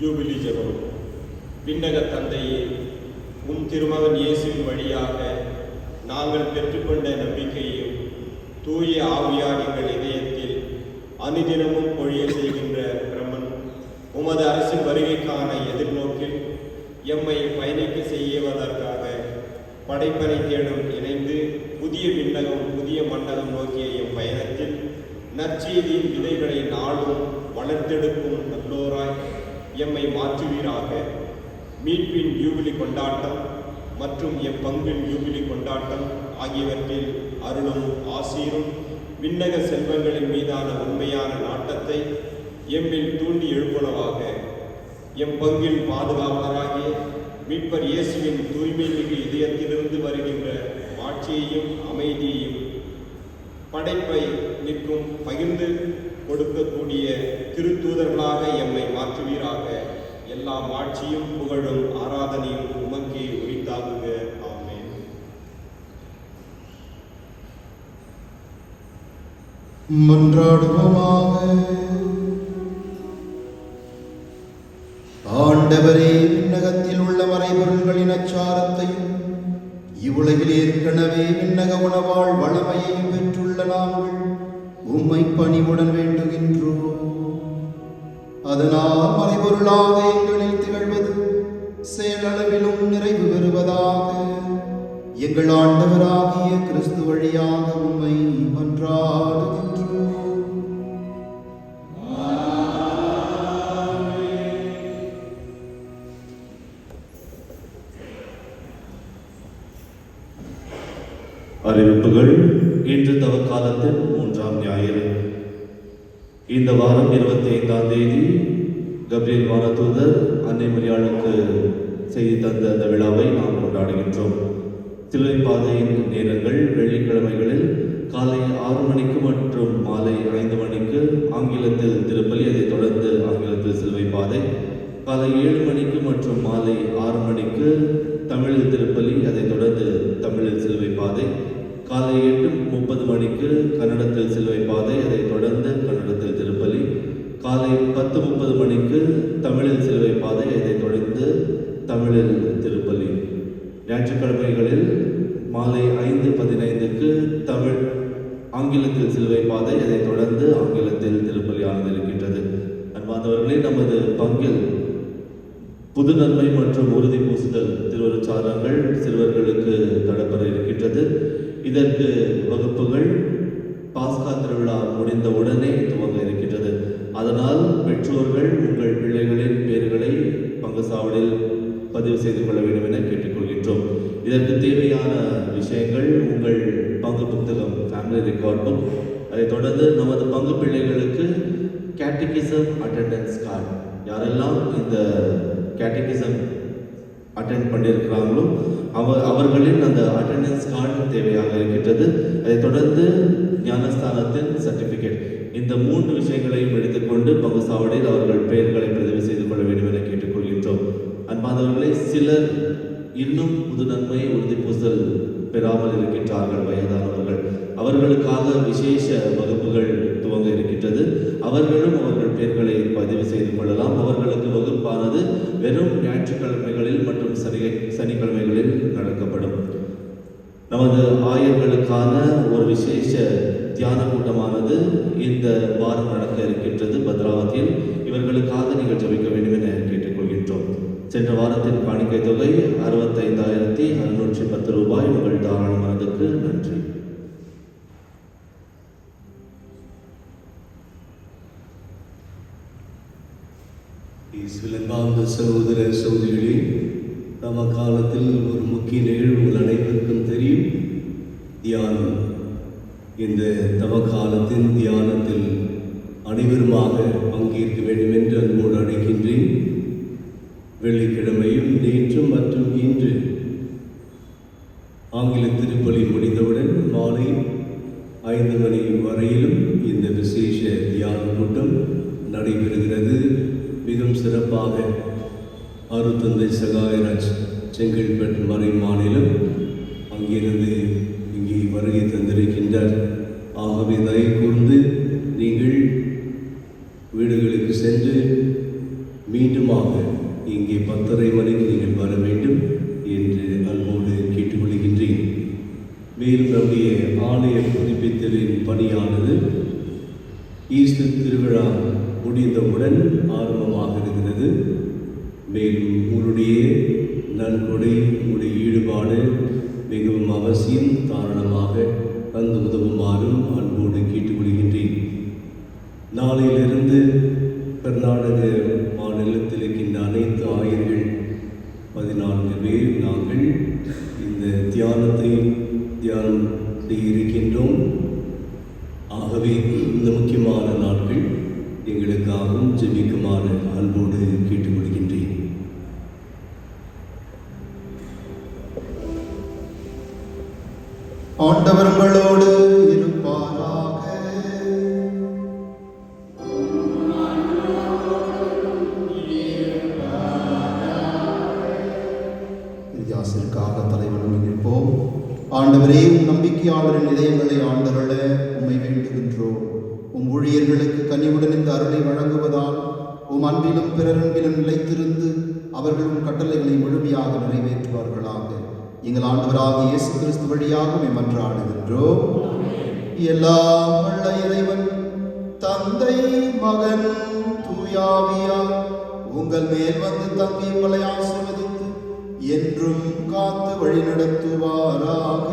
ஜூபிலி ஜெபம். விண்ணக தந்தையே, உம் திருமகன் இயேசுவின் வழியாக நாங்கள் பெற்றுக்கொண்ட நம்பிக்கையும் தூய ஆவியார் எங்கள் இதயத்தில் அனுதினமும் பொழிய செய்கின்ற பிரம்மன் உமது அரசின் வருகைக்கான எதிர்நோக்கில் எம்மை பயணிக்க செய்வதற்காக படைப்பனை தேடும் இணைந்து புதிய விண்ணகம் புதிய மண்டலம் நோக்கிய எம் பயணத்தில் நற்செய்தியின் விதைகளை நாளும் வளர்த்தெடுக்கும் நல்லோராய் எம்மை மாற்றுவீராக. மீட்பின் யூபிலி கொண்டாட்டம் மற்றும் எம் பங்கின் யூபிலி கொண்டாட்டம் ஆகியவற்றில் அருளும் ஆசீரும் விண்ணக செல்வங்களின் மீதான உண்மையான நாட்டத்தை எம்மில் தூண்டி எழுப்புனவாக. எம் பங்கின் பாதுகாவலராகிய மீட்பர் இயேசுவின் தூய்மை மிகு இதயத்திலிருந்து வருகின்ற மாட்சியையும் அமைதியையும் படைப்பை நிற்கும் பகிர்ந்து கொடுக்கக்கூடிய திருத்தூதர்களாக எம்மை மாற்றுவீராக. எல்லா மாட்சியும் புகழும் ஆராதனையும் உமக்கே உரித்தாகுக. ஆமென்.
மன்றாடுவோமாக. ஆண்டவரே, விண்ணகத்தில் உள்ள மறைபொருள்களின் அச்சாரத்தையும் இவ்வுலகில் ஏற்கனவே விண்ணக உணவாள் வளமையையும் பெற்றுள்ள நாங்கள் உம்மை பணிவுடன் வேண்டுகின்றோம். அதனால் மறைபொருளாக எங்களில் திகழ்வது செயலளவிலும் நிறைவு பெறுவதாக. எங்கள் ஆண்டவராகிய கிறிஸ்து வழியாக உம்மை மன்றாடுகின்றோம்.
அறிவிப்புகள். இன்று தவக்காலத்தின் 3ஆம் ஞாயிறு. இந்த வாரம் 25ஆம் தேதி கப்ரியேல் வானதூதர் அன்னை மரியாளுக்கு செய்தி தந்த அந்த விழாவை நாம் கொண்டாடுகின்றோம். சிலுவை பாதையின் நேரங்கள் வெள்ளிக்கிழமைகளில் காலை 6 மணிக்கு மற்றும் மாலை 5 மணிக்கு ஆங்கிலத்தில் திருப்பலி, அதைத் தொடர்ந்து ஆங்கிலத்தில் சிலுவை பாதை. காலை 7 மணிக்கு மற்றும் மாலை 6 மணிக்கு தமிழில் திருப்பலி, அதைத் தொடர்ந்து தமிழில் சிலுவை பாதை. காலை 8:30 மணிக்கு கன்னடத்தில் சிலுவை பாதை, அதைத் தொடர்ந்து கன்னடத்தில் திருப்பலி. காலை 10:30 மணிக்கு தமிழில் சிலுவை பாதை, இதைத் தொடர்ந்து தமிழில் திருப்பலி. ஞாயிற்றுக்கிழமைகளில் மாலை 5:15க்கு ஆங்கிலத்தில் சிலுவை பாதை, இதைத் தொடர்ந்து ஆங்கிலத்தில் திருப்பலியானது இருக்கின்றது. அன்பார்ந்தவர்களே, நமது பங்கில் புது நன்மை மற்றும் உறுதி பூசுதல் திருவருட்சாதனங்கள் சிறுவர்களுக்கு தடப்பெற இருக்கின்றது. இதற்கு வகுப்புகள் பாஸ்கா திருவிழா முடிந்த உடனே துவங்க இருக்கின்றது. அதனால் பெற்றோர்கள் உங்கள் பிள்ளைகளின் பெயர்களை பங்கு சாவடியில் பதிவு செய்து கொள்ள வேண்டும் என கேட்டுக்கொள்கின்றோம். இதற்கு தேவையான விஷயங்கள் உங்கள் பங்கு புத்தகம், ஃபேமிலி ரெக்கார்ட் புக், அதைத் தொடர்ந்து நமது பங்கு பிள்ளைகளுக்கு கேட்டகிசம் அட்டெண்டன்ஸ் கார்டு. யாரெல்லாம் இந்த கேட்டகிசம் அட்டெண்ட் பண்ணியிருக்கிறாங்களோ அவர்களின் அந்த அட்டெண்டன்ஸ் கார்டு தேவையாக இருக்கின்றது. அதைத் தொடர்ந்து ஞானஸ்தானத்தின் சர்டிஃபிகேட். இந்த 3 விஷயங்களையும் எடுத்துக்கொண்டு பங்கு சாவடியில் அவர்கள் பெயர்களை பதிவு செய்து கொள்ள வேண்டும் என கேட்டுக்கொள்கின்றோம். அன்பானவர்களை, சிலர் இன்னும் புது நன்மை உறுதி பூசல் பெறாமல் இருக்கின்றார்கள். வயதானவர்கள், அவர்களுக்காக விசேஷ வகுப்புகள் துவங்க இருக்கின்றது. அவர்களும் அவர்கள் பெயர்களை பதிவு செய்து கொள்ளலாம். அவர்களுக்கு வகுப்பானது வெறும் ஞாயிற்றுக்கிழமைகளில் மற்றும் சனிக்கிழமைகளில் நடக்கப்படும். நமது ஆயர்களுக்கான ஒரு விசேஷ தியான கூட்டமானது இந்த வாரம் நடக்க இருக்கின்றது பத்ராவதியில். இவர்களுக்காக நீங்கள் ஜெபிக்க வேண்டும் என கேட்டுக்கொள்கின்றோம். சென்ற வாரத்தின் காணிக்கை தொகை 65,610 ரூபாய். உங்கள் தாராள மனதுக்கு நன்றி.
இயேசுவின் சகோதர சகோதரிகளே, நம்ம காலத்தில் ஒரு முக்கிய நிகழ்வு உங்கள் அனைவருக்கும் தெரியும், தியானம். இந்த தவ காலத்தின் தியானத்தில் அனைவருமாக பங்கேற்க வேண்டும் என்று அன்போடு அழைக்கின்றேன். வெள்ளிக்கிழமையும் நேற்றும் மற்றும் இன்று ஆங்கில திருப்பலி முடிந்தவுடன் மாலை 5 மணி வரையிலும் இந்த விசேஷ தியான கூட்டம் நடைபெறுகிறது. மிகவும் சிறப்பாக அருத்தந்தை சகாயராஜ் செங்கல்பட்டு மறை மாநிலம் அங்கிருந்து இங்கே வருகை தந்திருக்கின்றார். ஆகவே தயவு கூர்ந்து நீங்கள் வீடுகளுக்கு சென்று மீண்டுமாக இங்கே 10:30 மணிக்கு நீங்கள் வர வேண்டும் என்று அன்போடு கேட்டுக்கொள்கின்றேன். மேலும் நம்முடைய ஆலய புதுப்பித்தலின் பணியானது ஈஸ்டர் திருவிழா முடிந்தவுடன் ஆரம்பமாக இருக்கிறது. மேலும் உங்களுடைய நன்கொடை, உங்களுடைய ஈடுபாடு மிகவும் அவசியம். தாராளமாக தந்து உதவுமாறும் அன்போடு கேட்டுக்கொள்கின்றேன். நாளையிலிருந்து கர்நாடக மாநிலத்தில் இருக்கின்ற அனைத்து ஆயர்கள் 14 பேர் நாங்கள் இந்த தியானம் செய்ய இருக்கின்றோம். ஆகவே இந்த முக்கியமான நாட்கள் எங்களுக்காகவும் ஜெபிக்குமாறு அன்போடு கேட்டுக்கொள்கின்றேன்.
ஆண்டவர் உங்களோடு இருப்பாராக. வித்தியாசத்திற்காக தலைவணங்கி நிற்போம். ஆண்டவரே, நம்பிக்கையாளரின் இதயங்களை ஆண்டருள உம்மை வேண்டுகின்றோம். உம் ஊழியர்களுக்கு கனிவுடன் இந்த அருளை வழங்குவதால் உம் அன்பிலும் பிறரன்பிலும் நிலைத்திருந்து அவர்களும் கட்டளைகளை முழுமையாக நிறைவேற்றுவார்களாக. எங்கள் ஆண்டவராகிய இயேசு கிறிஸ்து வழியாக மன்றாடுகின்றோம். எல்லாம் வல்ல இறைவன் தந்தை, மகன், தூயாவியார் உங்கள் மேல் வந்து தங்கி உங்களை ஆசீர்வதித்து என்றும் காத்து வழி நடத்துவாராக.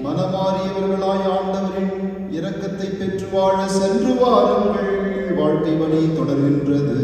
மனமாறியவர்களாய் ஆண்டவரின் இரக்கத்தை பெற்று வாழ சென்று வாருங்கள். வாழ்க்கை வழி தொடர்கின்றது.